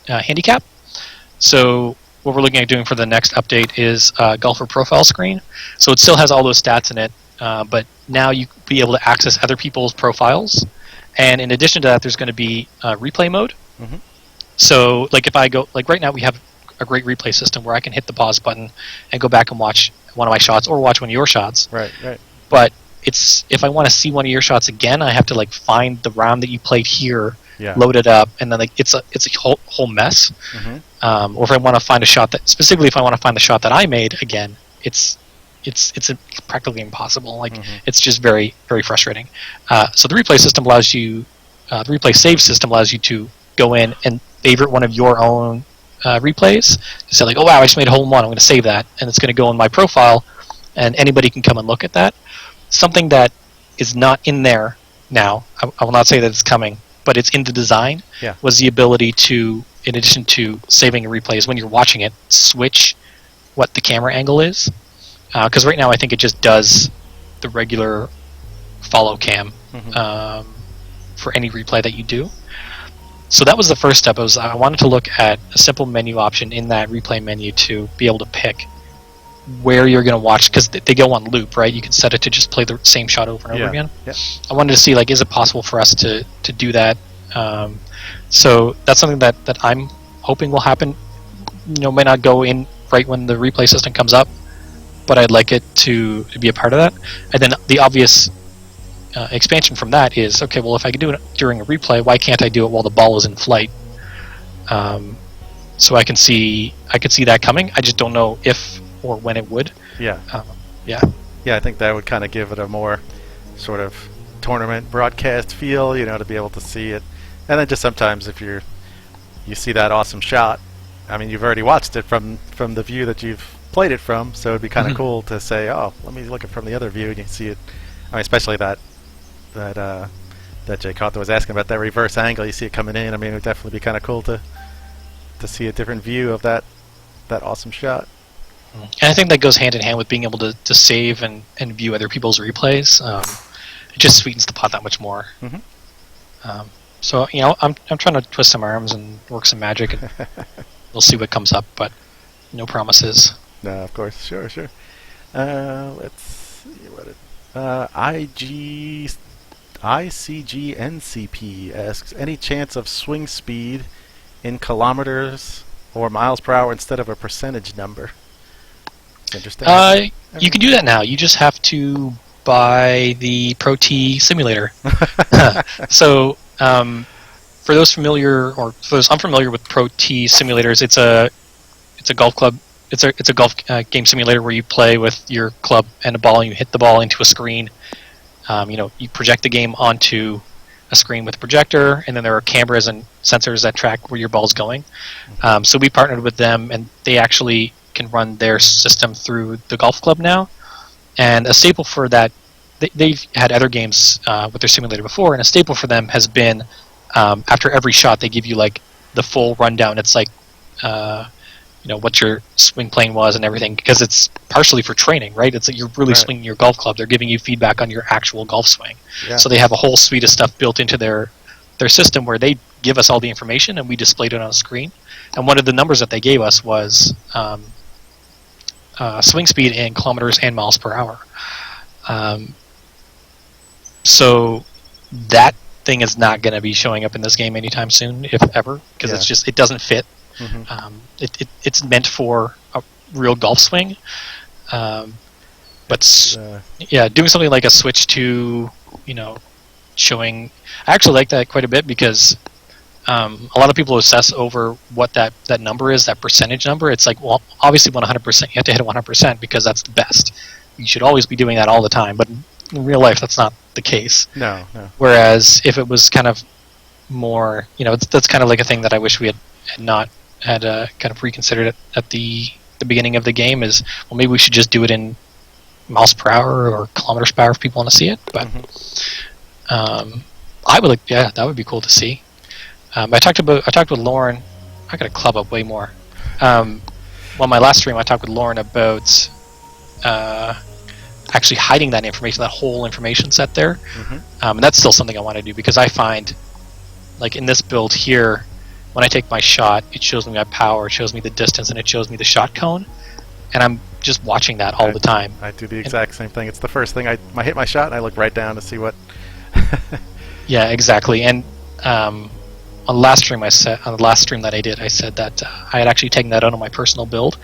handicap. So what we're looking at doing for the next update is golfer profile screen. So it still has all those stats in it, but now you'll be able to access other people's profiles. And in addition to that, there's going to be replay mode. Mm-hmm. So like if I go, like right now we have a great replay system where I can hit the pause button and go back and watch one of my shots or watch one of your shots. Right. But if I want to see one of your shots again, I have to like find the round that you played here, load it up, and then like it's a whole mess. Mm-hmm. Or if I want to find a shot if I want to find the shot that I made again, it's practically impossible. Like it's just very, very frustrating. So the replay system allows you, the replay save system allows you to go in and favorite one of your own replays. Say like, oh wow, I just made a hole in one. I'm going to save that, and it's going to go in my profile, and anybody can come and look at that. Something that is not in there now. I will not say that it's coming, but it's in the design. Yeah. Was the ability to, in addition to saving a replay, is when you're watching it, switch what the camera angle is. Because right now I think it just does the regular follow cam for any replay that you do. So that was the first step. I wanted to look at a simple menu option in that replay menu to be able to pick where you're going to watch, because they go on loop, right? You can set it to just play the same shot over and over again. Yeah. I wanted to see, like, is it possible for us to do that? So that's something that I'm hoping will happen. May not go in right when the replay system comes up, but I'd like it to be a part of that. And then the obvious expansion from that is, okay, well, if I can do it during a replay, why can't I do it while the ball is in flight? So I can see that coming. I just don't know if or when it would. Yeah. Yeah, I think that would kind of give it a more sort of tournament broadcast feel, to be able to see it. And then just sometimes if you see that awesome shot, I mean, you've already watched it from the view that you've played it from, so it'd be kind of cool to say, oh, let me look at it from the other view, and you see it. I mean, especially that Jay Cawthon was asking about, that reverse angle, you see it coming in. I mean, it would definitely be kind of cool to see a different view of that awesome shot. and I think that goes hand in hand with being able to save and view other people's replays. It just sweetens the pot that much more. So I'm trying to twist some arms and work some magic, and we'll see what comes up, but no promises. No, of course, sure. Let's see what ICGNCP asks, any chance of swing speed in kilometers or miles per hour instead of a percentage number? Interesting. You can do that now. You just have to buy the Pro T simulator. So for those familiar, or for those unfamiliar with Pro T simulators, it's a golf club. It's a golf game simulator where you play with your club and a ball, and you hit the ball into a screen. You project the game onto a screen with a projector, and then there are cameras and sensors that track where your ball's going. So we partnered with them, and they actually can run their system through the golf club now. And a staple for that, they've had other games with their simulator before, and a staple for them has been after every shot they give you like the full rundown. It's like what your swing plane was and everything, because it's partially for training, right? It's like you're really swinging your golf club. They're giving you feedback on your actual golf swing. Yeah. So they have a whole suite of stuff built into their their system where they give us all the information and we displayed it on a screen. And one of the numbers that they gave us was swing speed in kilometers and miles per hour. So that thing is not going to be showing up in this game anytime soon, if ever, because it doesn't fit. Mm-hmm. It's meant for a real golf swing. But doing something like a switch to, showing. I actually like that quite a bit because a lot of people obsess over what that number is, that percentage number. It's like, well, obviously 100%, you have to hit it 100% because that's the best. You should always be doing that all the time, but in real life, that's not the case. No. Whereas if it was kind of more, that's kind of like a thing that I wish we had kind of reconsidered at the beginning of the game is, well, maybe we should just do it in miles per hour or kilometers per hour if people want to see it. But I would that would be cool to see. I talked with Lauren. I got to club up way more. My last stream I talked with Lauren about actually hiding that information, that whole information set there. And that's still something I want to do because I find, like in this build here, when I take my shot, it shows me my power, it shows me the distance, and it shows me the shot cone, and I'm just watching that all the time. I do the exact same thing. It's the first thing I hit my shot, and I look right down to see what. Yeah, exactly. And on the last stream that I did, I said that I had actually taken that out of my personal build,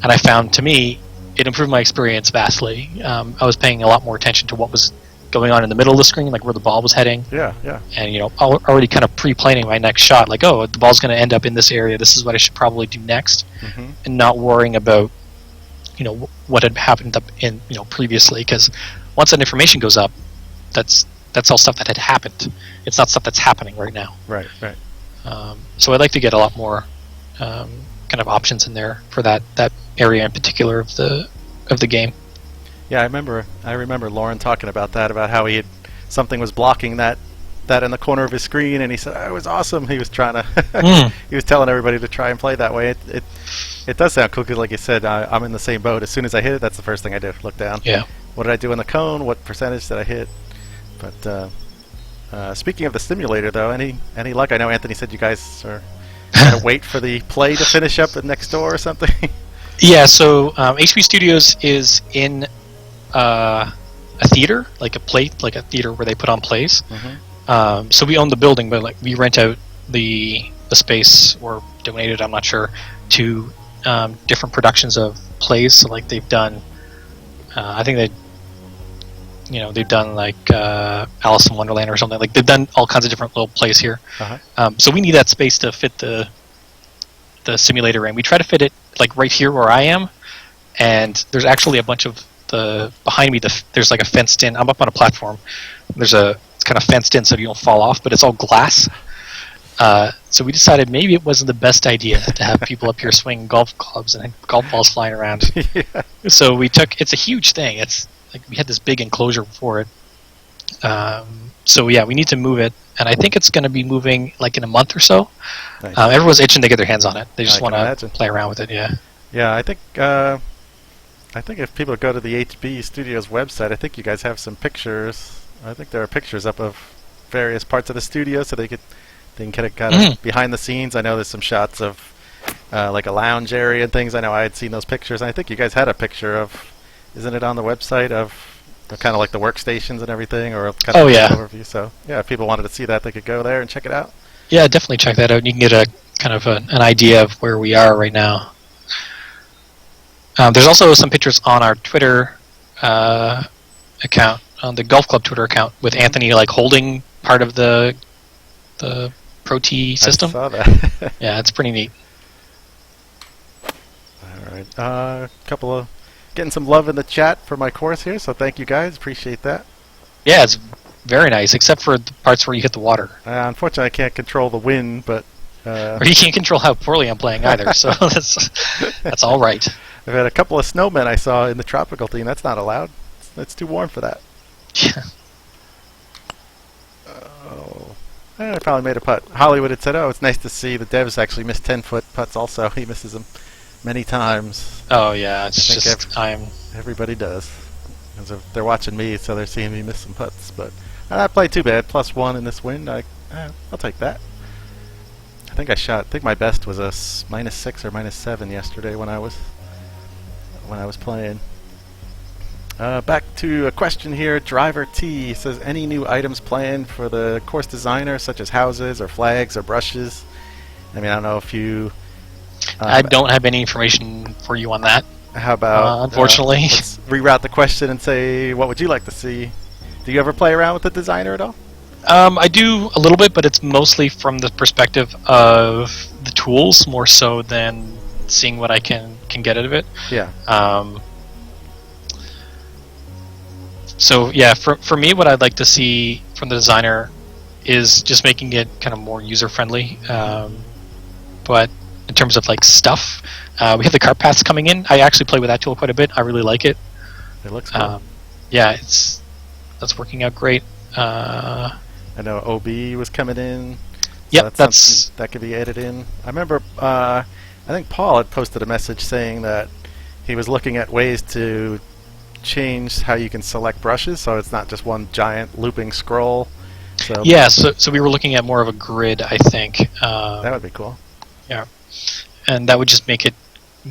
and I found, to me, it improved my experience vastly. I was paying a lot more attention to what was going on in the middle of the screen, like where the ball was heading. Yeah. And already kind of pre-planning my next shot, like, oh, the ball's going to end up in this area. This is what I should probably do next, and not worrying about, what had happened up in previously. Because once that information goes up, that's all stuff that had happened. It's not stuff that's happening right now. Right. So I'd like to get a lot more kind of options in there for that area in particular of the game. Yeah, I remember Lauren talking about that, about how something was blocking that in the corner of his screen, and he said, "Oh, it was awesome." He was trying to, he was telling everybody to try and play that way. It does sound cool because, like you said, I'm in the same boat. As soon as I hit it, that's the first thing I do. Look down. Yeah. What did I do in the cone? What percentage did I hit? But speaking of the simulator, though, any luck? I know Anthony said you guys are going to wait for the play to finish up at next door or something. Yeah. So HP Studios is in a theater, like a theater where they put on plays. So we own the building, but like we rent out the space, or donate it, I'm not sure, to different productions of plays. So like they've done, I think they've done like Alice in Wonderland or something. Like they've done all kinds of different little plays here. So we need that space to fit the simulator in. We try to fit it like right here where I am, and there's actually a bunch of behind me. There's like a fenced in. I'm up on a platform. It's kind of fenced in so you don't fall off, but it's all glass. So we decided maybe it wasn't the best idea to have people up here swinging golf clubs and golf balls flying around. Yeah. So it's a huge thing. It's like we had this big enclosure for it. So yeah, we need to move it, and I think it's going to be moving like in a month or so. Nice. Everyone's itching to get their hands on it. They just want to play around with it. Yeah. Yeah, I think if people go to the HB Studios website, I think you guys have some pictures. I think there are pictures up of various parts of the studio, so they can kind of behind the scenes. I know there's some shots of like a lounge area and things. I know I had seen those pictures. And I think you guys had a picture of, isn't it on the website, of kind of like the workstations and everything, or kind of an overview. So yeah, if people wanted to see that, they could go there and check it out. Yeah, definitely check that out. You can get a kind of an idea of where we are right now. There's also some pictures on our Twitter account, on the Golf Club Twitter account, with Anthony like holding part of the Pro T system. I saw that. Yeah, it's pretty neat. All right, couple of getting some love in the chat for my course here, so thank you guys. Appreciate that. Yeah, it's very nice, except for the parts where you hit the water. Unfortunately, I can't control the wind, but. Or you can't control how poorly I'm playing either, so that's all right. I've had a couple of snowmen I saw in the tropical theme. That's not allowed. It's too warm for that. Yeah. Oh. I finally made a putt. Hollywood had said, "Oh, it's nice to see the devs actually miss 10-foot putts also." He misses them many times. Oh, yeah. It's just everybody does. Because they're watching me, so they're seeing me miss some putts. But I played too bad. +1 in this win. I I'll take that. I think my best was a -6 or -7 yesterday when I was playing. Back to a question here. Driver T says, any new items planned for the course designer, such as houses or flags or brushes? I mean, I don't know if you... I don't have any information for you on that. How about... unfortunately. Let's reroute the question and say, what would you like to see? Do you ever play around with the designer at all? I do a little bit, but it's mostly from the perspective of the tools, more so than seeing what I can get out of it. Yeah. So yeah, for me, what I'd like to see from the designer is just making it kind of more user friendly. But in terms of like stuff, we have the cart paths coming in. I actually play with that tool quite a bit. I really like it. It looks cool. Yeah, that's working out great. I know OB was coming in. Yep, that's that could be added in. I remember, I think Paul had posted a message saying that he was looking at ways to change how you can select brushes, so it's not just one giant looping scroll. So yeah, so we were looking at more of a grid, I think. That would be cool. Yeah, and that would just make it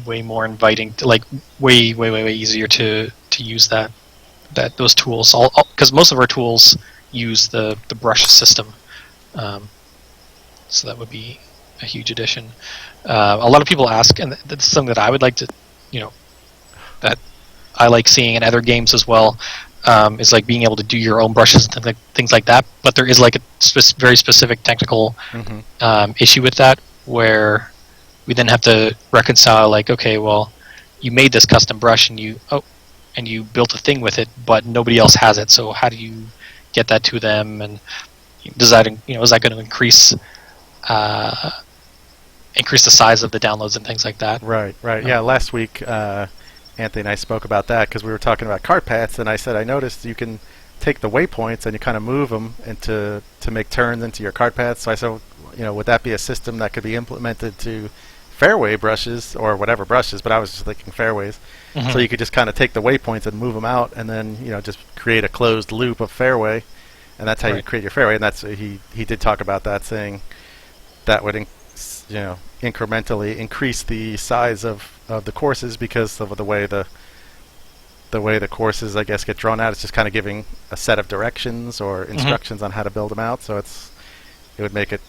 way more inviting, to, like way easier to use those tools. Because most of our tools use the brush system, so that would be a huge addition. A lot of people ask, and that's something that I would like to, that I like seeing in other games as well, is like being able to do your own brushes and things like that. But there is like a very specific technical issue with that, where we then have to reconcile, like, okay, well, you made this custom brush and you built a thing with it, but nobody else has it. So how do you get that to them? And does that, is that going to increase the size of the downloads and things like that? Right. Yeah, last week Anthony and I spoke about that because we were talking about cart paths, and I said I noticed you can take the waypoints and you kind of move them to make turns into your cart paths. So I said, would that be a system that could be implemented to fairway brushes or whatever brushes? But I was just thinking fairways. So you could just kind of take the waypoints and move them out, and then just create a closed loop of fairway, and that's how you create your fairway. And that's he did talk about that, saying that would incrementally increase the size of the courses because of the way the courses, I guess, get drawn out. It's just kind of giving a set of directions or instructions on how to build them out. So it would make it,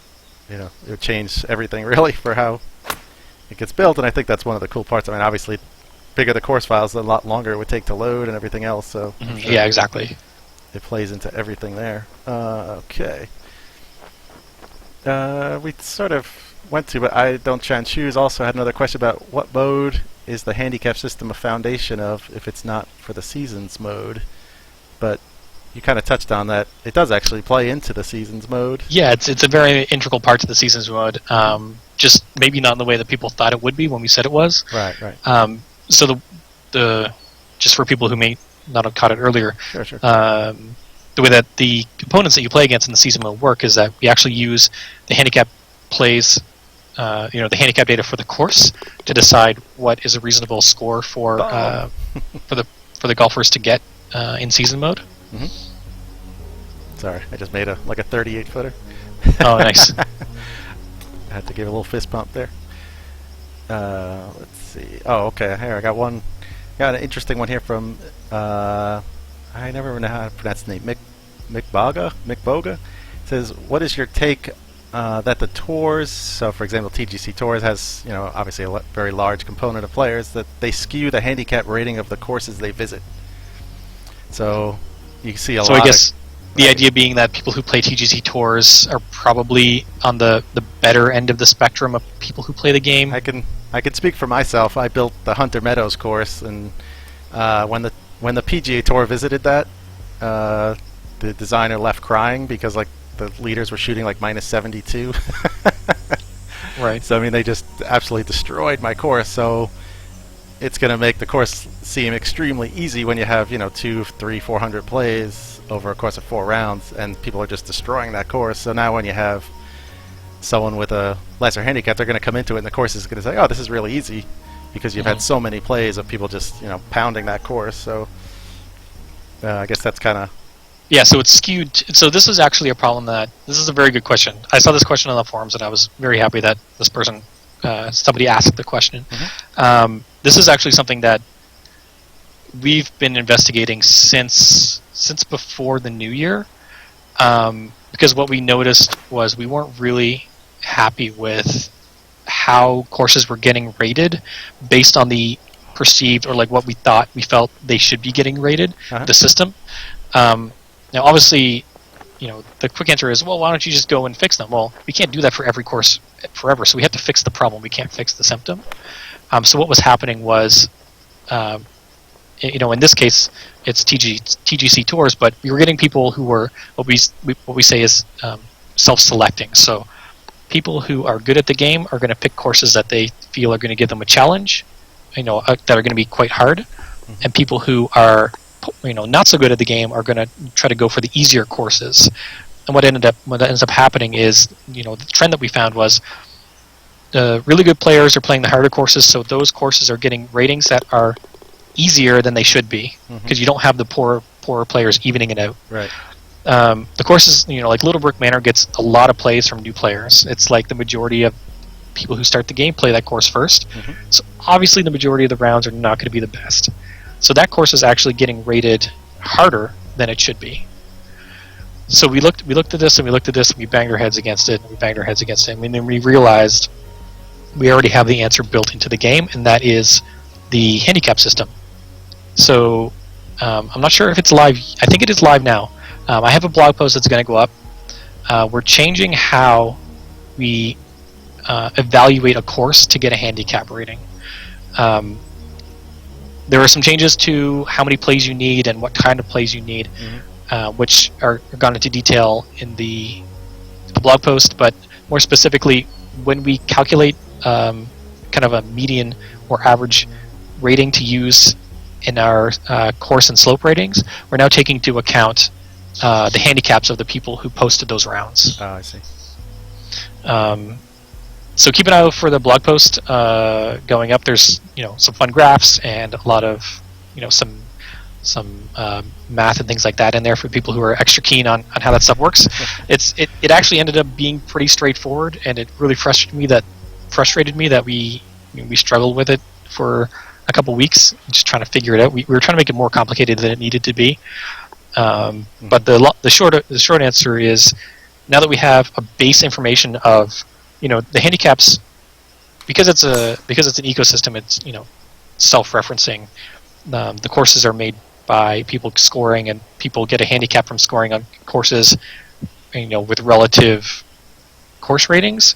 it would change everything really for how it gets built. And I think that's one of the cool parts. I mean, obviously, bigger the course files, the lot longer it would take to load and everything else. So sure yeah, exactly. It plays into everything there. Okay. We sort of went to, but I Don't Chan Choose also had another question about what mode is the handicap system a foundation of if it's not for the seasons mode. But you kind of touched on that. It does actually play into the seasons mode. Yeah, it's a very integral part to the seasons mode. Just maybe not in the way that people thought it would be when we said it was. Right. So the just for people who may not have caught it earlier, Sure. The way that the components that you play against in the season mode work is that we actually use the handicap plays, the handicap data for the course to decide what is a reasonable score for the golfers to get in season mode. Sorry, I just made a 38 footer. Oh, nice. I had to give a little fist bump there. Let's see. Oh, okay. Here I got one. Got an interesting one here from I never know how to pronounce the name. Mick Boga. It says, what is your take that the tours, so for example TGC Tours has obviously a very large component of players, that they skew the handicap rating of the courses they visit. So you see a lot. So I guess the idea being that people who play TGC Tours are probably on the better end of the spectrum of people who play the game. I can speak for myself. I built the Hunter Meadows course, and when the PGA Tour visited that, the designer left crying because the leaders were shooting -72. Right. So I mean, they just absolutely destroyed my course. So it's going to make the course seem extremely easy when you have 200, 300, 400 plays over a course of 4 rounds, and people are just destroying that course. So now when you have someone with a lesser handicap, they're going to come into it, and the course is going to say, "Oh, this is really easy," because you've had so many plays of people just pounding that course. So I guess that's kind of Yeah, so it's skewed. So this is actually a problem that this is a very good question. I saw this question on the forums, and I was very happy that this person, somebody asked the question. This is actually something that we've been investigating since before the new year, because what we noticed was we weren't really happy with how courses were getting rated based on the perceived, or like what we felt they should be getting rated, the system. Now, obviously, the quick answer is, well, why don't you just go and fix them? Well, we can't do that for every course forever, so we have to fix the problem. We can't fix the symptom. So what was happening was, in this case, it's TGC tours, but we were getting people who were what we say is self-selecting. So people who are good at the game are going to pick courses that they feel are going to give them a challenge, that are going to be quite hard, and people who are not so good at the game are going to try to go for the easier courses. And what ends up happening is, the trend that we found was really good players are playing the harder courses, so those courses are getting ratings that are easier than they should be, because you don't have the poorer players evening it out. Right. The courses, like Little Brook Manor gets a lot of plays from new players. It's like the majority of people who start the game play that course first. So obviously the majority of the rounds are not going to be the best. So that course is actually getting rated harder than it should be. So we looked at this, and we banged our heads against it, and then we realized we already have the answer built into the game, and that is the handicap system. So I'm not sure if it's live. I think it is live now. I have a blog post that's going to go up. We're changing how we evaluate a course to get a handicap rating. There are some changes to how many plays you need and what kind of plays you need, which are gone into detail in the blog post. But more specifically, when we calculate kind of a median or average rating to use in our course and slope ratings, we're now taking into account the handicaps of the people who posted those rounds. Oh, I see. So keep an eye out for the blog post going up. There's some fun graphs and a lot of some math and things like that in there for people who are extra keen on how that stuff works. It actually ended up being pretty straightforward, and it really frustrated me that we struggled with it for a couple weeks, just trying to figure it out. We were trying to make it more complicated than it needed to be. But the short answer is, now that we have a base information of the handicaps, because it's an ecosystem, it's self-referencing. The courses are made by people scoring, and people get a handicap from scoring on courses with relative course ratings.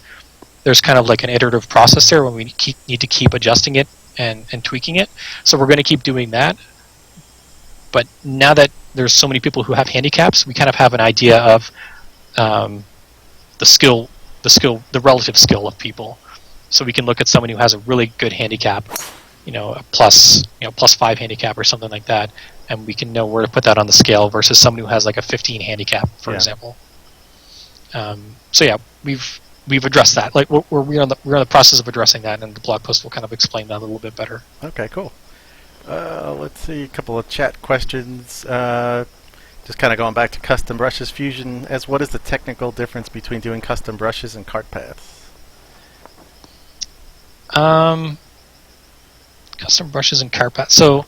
There's kind of like an iterative process there when we need to keep adjusting it and tweaking it. So we're going to keep doing that. But now that there's so many people who have handicaps, we kind of have an idea of the relative skill of people. So we can look at someone who has a really good handicap, a plus 5 handicap or something like that, and we can know where to put that on the scale versus someone who has like a 15 handicap, for example. So yeah, we've addressed that. Like we're on the process of addressing that, and the blog post will kind of explain that a little bit better. Okay, cool. Let's see, a couple of chat questions. Just kind of going back to custom brushes. Fusion, what is the technical difference between doing custom brushes and cart paths? Custom brushes and cart paths. So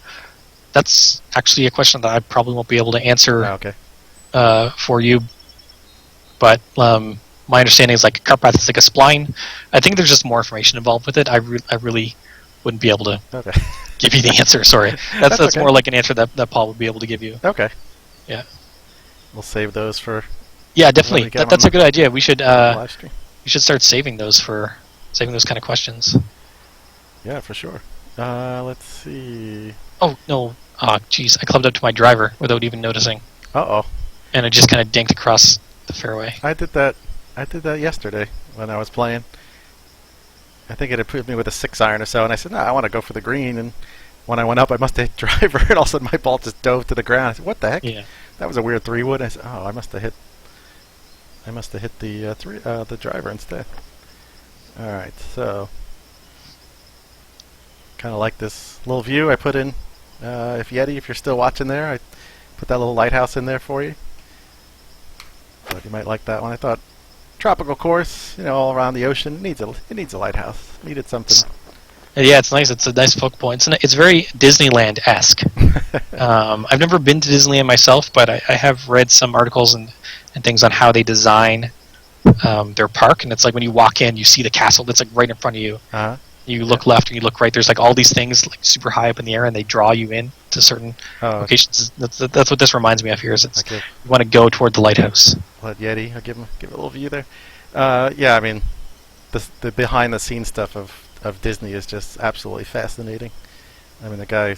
that's actually a question that I probably won't be able to answer for you. But my understanding is like a cart path is like a spline. I think there's just more information involved with it. I really wouldn't be able to give you the answer. Sorry, that's okay. More like an answer that Paul would be able to give you. Okay. Yeah. We'll save those for. Yeah, definitely. That's a good idea. We should start saving those kind of questions. Yeah, for sure. Let's see. Oh no! Jeez, I clubbed up to my driver without even noticing. Uh-oh. And it just kind of dinked across the fairway. I did that yesterday when I was playing. I think it had put me with a 6-iron or so, and I said, no, I want to go for the green. And when I went up, I must have hit driver, and all of a sudden my ball just dove to the ground. I said, what the heck? Yeah. That was a weird 3-wood. I said, oh, I must have hit the driver instead. All right, so kind of like this little view I put in. If you're still watching there, I put that little lighthouse in there for you. But you might like that one. I thought tropical course, all around the ocean. It needs a lighthouse. It needed something. Yeah, it's nice. It's a nice focal point. It's very Disneyland-esque. I've never been to Disneyland myself, but I have read some articles and things on how they design their park. And it's like when you walk in, you see the castle that's like right in front of you. Uh-huh. You look left and you look right. There's like all these things like super high up in the air, and they draw you in to certain locations. That's what this reminds me of here. Is you want to go toward the lighthouse. Let Yeti, I'll give him a little view there. Yeah, I mean, the behind the scenes stuff of Disney is just absolutely fascinating. I mean, the guy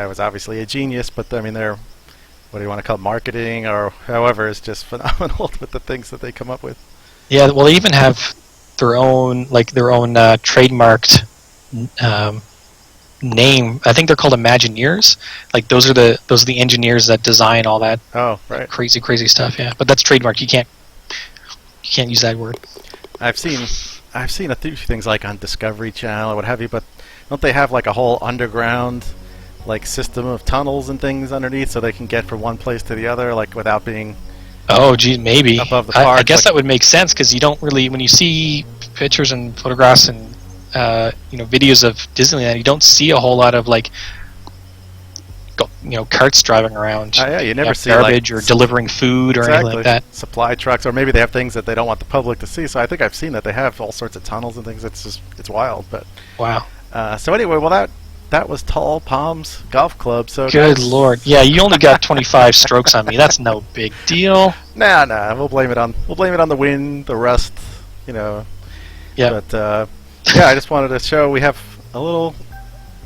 was obviously a genius, but I mean, what do you want to call it, marketing or however, is just phenomenal with the things that they come up with. Yeah, well, they even have their own trademarked name. I think they're called Imagineers. Like those are the engineers that design all that. Oh, right. Crazy stuff. Yeah, but that's trademarked. You can't use that word. I've seen a few things like on Discovery Channel or what have you, but don't they have like a whole underground like system of tunnels and things underneath so they can get from one place to the other like without being Oh, gee, maybe. above the park? I guess that would make sense because you don't really, when you see pictures and photographs and videos of Disneyland, you don't see a whole lot of like carts driving around. Yeah, you never see garbage like, or delivering food or anything like that. Supply trucks, or maybe they have things that they don't want the public to see. So I think I've seen that they have all sorts of tunnels and things. It's wild, but wow. So anyway, well that was Tall Palms Golf Club. So good lord, yeah, you only got 25 strokes on me. That's no big deal. Nah, we'll blame it on the wind, the rust, Yeah. But yeah, I just wanted to show we have a little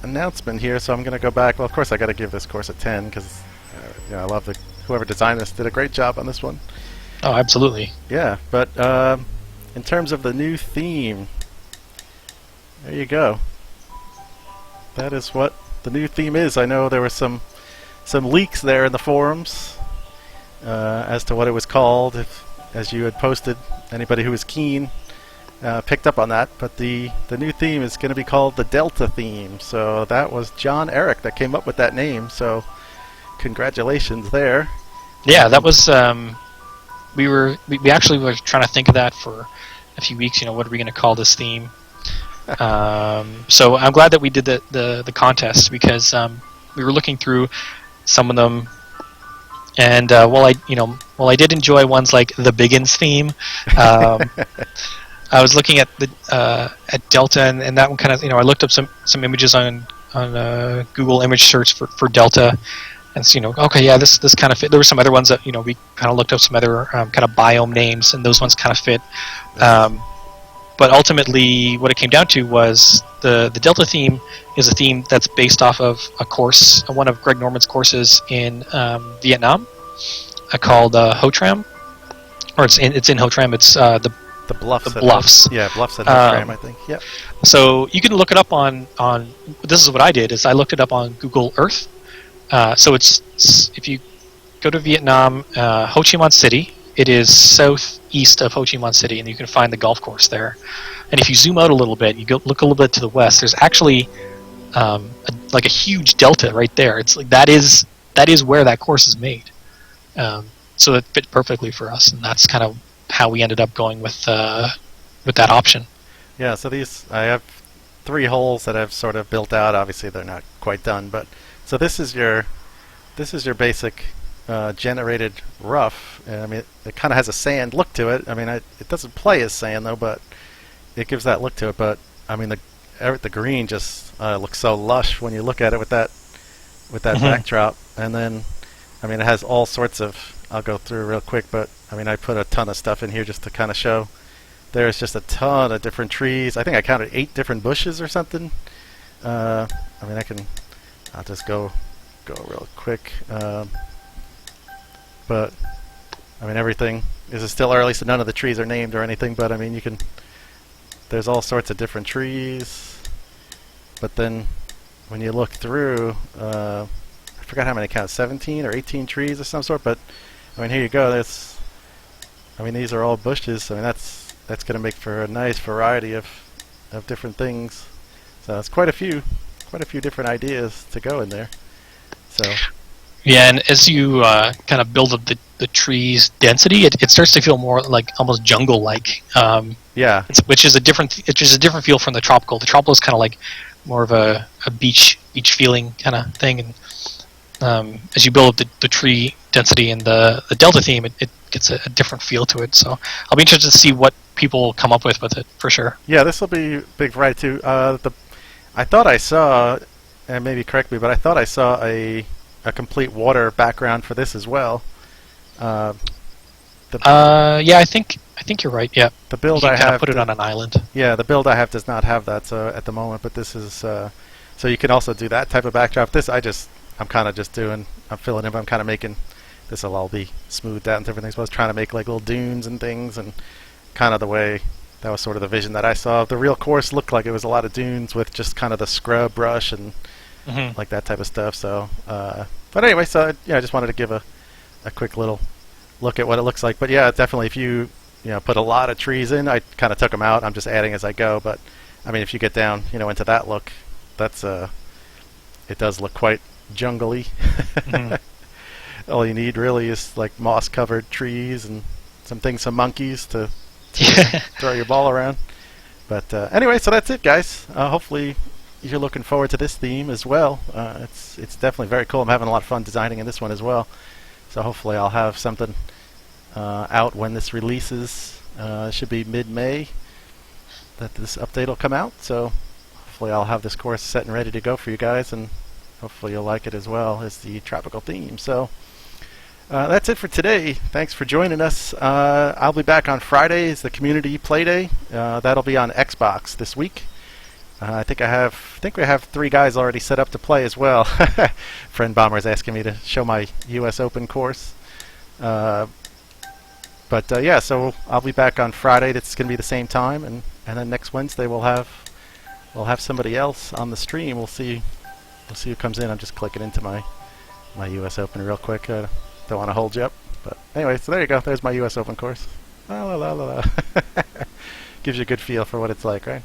announcement here, so I'm going to go back. Well, of course, I got to give this course a 10 because I love whoever designed this did a great job on this one. Oh, absolutely. Yeah, but in terms of the new theme, there you go. That is what the new theme is. I know there were some leaks there in the forums as to what it was called. As you had posted, anybody who was keen picked up on that. But the new theme is going to be called the Delta theme. So that was John Eric that came up with that name. So congratulations there. Yeah, that was. We actually were trying to think of that for a few weeks. What are we going to call this theme? So I'm glad that we did the contest because we were looking through some of them, and while I did enjoy ones like the Biggins theme, I was looking at at Delta, and that one kind of I looked up some images on Google image search for Delta, and so, okay, yeah, this kind of fit. There were some other ones that we kind of looked up some other kind of biome names, and those ones kind of fit. But ultimately, what it came down to was the Delta theme is a theme that's based off of a course, one of Greg Norman's courses in Vietnam, called Ho Tram, or it's in Ho Tram. It's the Bluffs. Bluffs. Yeah, Bluffs at Ho Tram, I think. Yep. So you can look it up on. This is what I did: is I looked it up on Google Earth. So it's if you go to Vietnam, Ho Chi Minh City. It is southeast of Ho Chi Minh City, and you can find the golf course there. And if you zoom out a little bit, you look a little bit to the west. There's actually like a huge delta right there. It's like that is where that course is made. So it fit perfectly for us, and that's kind of how we ended up going with that option. Yeah. So I have 3 holes that I've sort of built out. Obviously, they're not quite done, but so this is your basic. Generated rough. I mean, it kind of has a sand look to it. I mean, it doesn't play as sand though, but it gives that look to it. But I mean, the green just looks so lush when you look at it with that backdrop. And then, I mean, it has all sorts of. I'll go through real quick, but I mean, I put a ton of stuff in here just to kind of show. There's just a ton of different trees. I think I counted 8 different bushes or something. I mean, I'll just go real quick. But I mean, everything. This is still early, so none of the trees are named or anything. But I mean, there's all sorts of different trees. But then, when you look through, I forgot how many I counted, 17 or 18 trees of some sort. But I mean, here you go. These are all bushes. I mean, that's going to make for a nice variety of different things. So it's quite a few different ideas to go in there. So. Yeah, and as you kind of build up the tree's density, it starts to feel more like almost jungle-like. Yeah. Which is a different feel from the tropical. The tropical is kind of like more of a beach feeling kind of thing, and as you build up the tree density and the delta theme, it gets a different feel to it. So I'll be interested to see what people come up with it for sure. Yeah, this will be big variety too. I thought I saw, and maybe correct me, but I thought I saw a complete water background for this as well. Yeah, I think you're right. Yeah, the build you I can have put it on an island. Yeah, the build I have does not have that at the moment, but this is so you can also do that type of backdrop. This I'm kind of just doing. I'm filling in. I'm kind of making. This will all be smoothed out and different things. But I was trying to make like little dunes and things, and kind of the way that was sort of the vision that I saw. The real course looked like it was a lot of dunes with just kind of the scrub brush and like that type of stuff. So, but anyway, so yeah, I just wanted to give a quick little look at what it looks like. But yeah, definitely if you put a lot of trees in, I kind of took them out. I'm just adding as I go. But I mean, if you get down into that look, that's it does look quite jungly. All you need really is like moss covered trees and some monkeys to throw your ball around. But anyway, so that's it, guys. Hopefully you're looking forward to this theme as well. It's definitely very cool. I'm having a lot of fun designing in this one as well. So hopefully I'll have something out when this releases. It should be mid-May that this update will come out. So hopefully I'll have this course set and ready to go for you guys, and hopefully you'll like it as well as the tropical theme. So that's it for today. Thanks for joining us. I'll be back on Friday as the community play day. That'll be on Xbox this week. I think we have 3 guys already set up to play as well. Friend Bomber's asking me to show my US Open course. But yeah, so I'll be back on Friday. That's going to be the same time, and then next Wednesday we'll have somebody else on the stream. We'll see who comes in. I'm just clicking into my US Open real quick. Don't want to hold you up, but anyway, so there you go. There's my US Open course. La, la, la, la, la. Gives you a good feel for what it's like, right?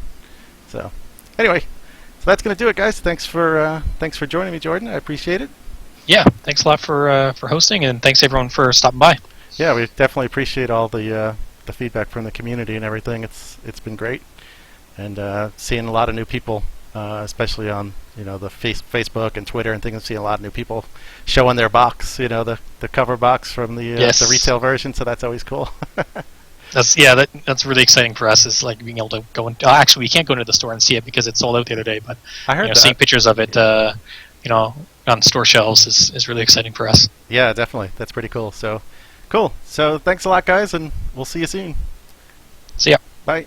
So anyway, so that's going to do it, guys. Thanks for joining me, Jordan. I appreciate it. Yeah, thanks a lot for hosting, and thanks everyone for stopping by. Yeah, we definitely appreciate all the feedback from the community and everything. It's been great, and seeing a lot of new people, especially on the Facebook and Twitter and things. I'm seeing a lot of new people showing their box, the cover box from the retail version. So that's always cool. That's really exciting for us. Is like being able to go and actually we can't go into the store and see it because it sold out the other day. But I heard seeing pictures of it, on store shelves is really exciting for us. Yeah, definitely. That's pretty cool. So cool. So thanks a lot, guys, and we'll see you soon. See ya. Bye.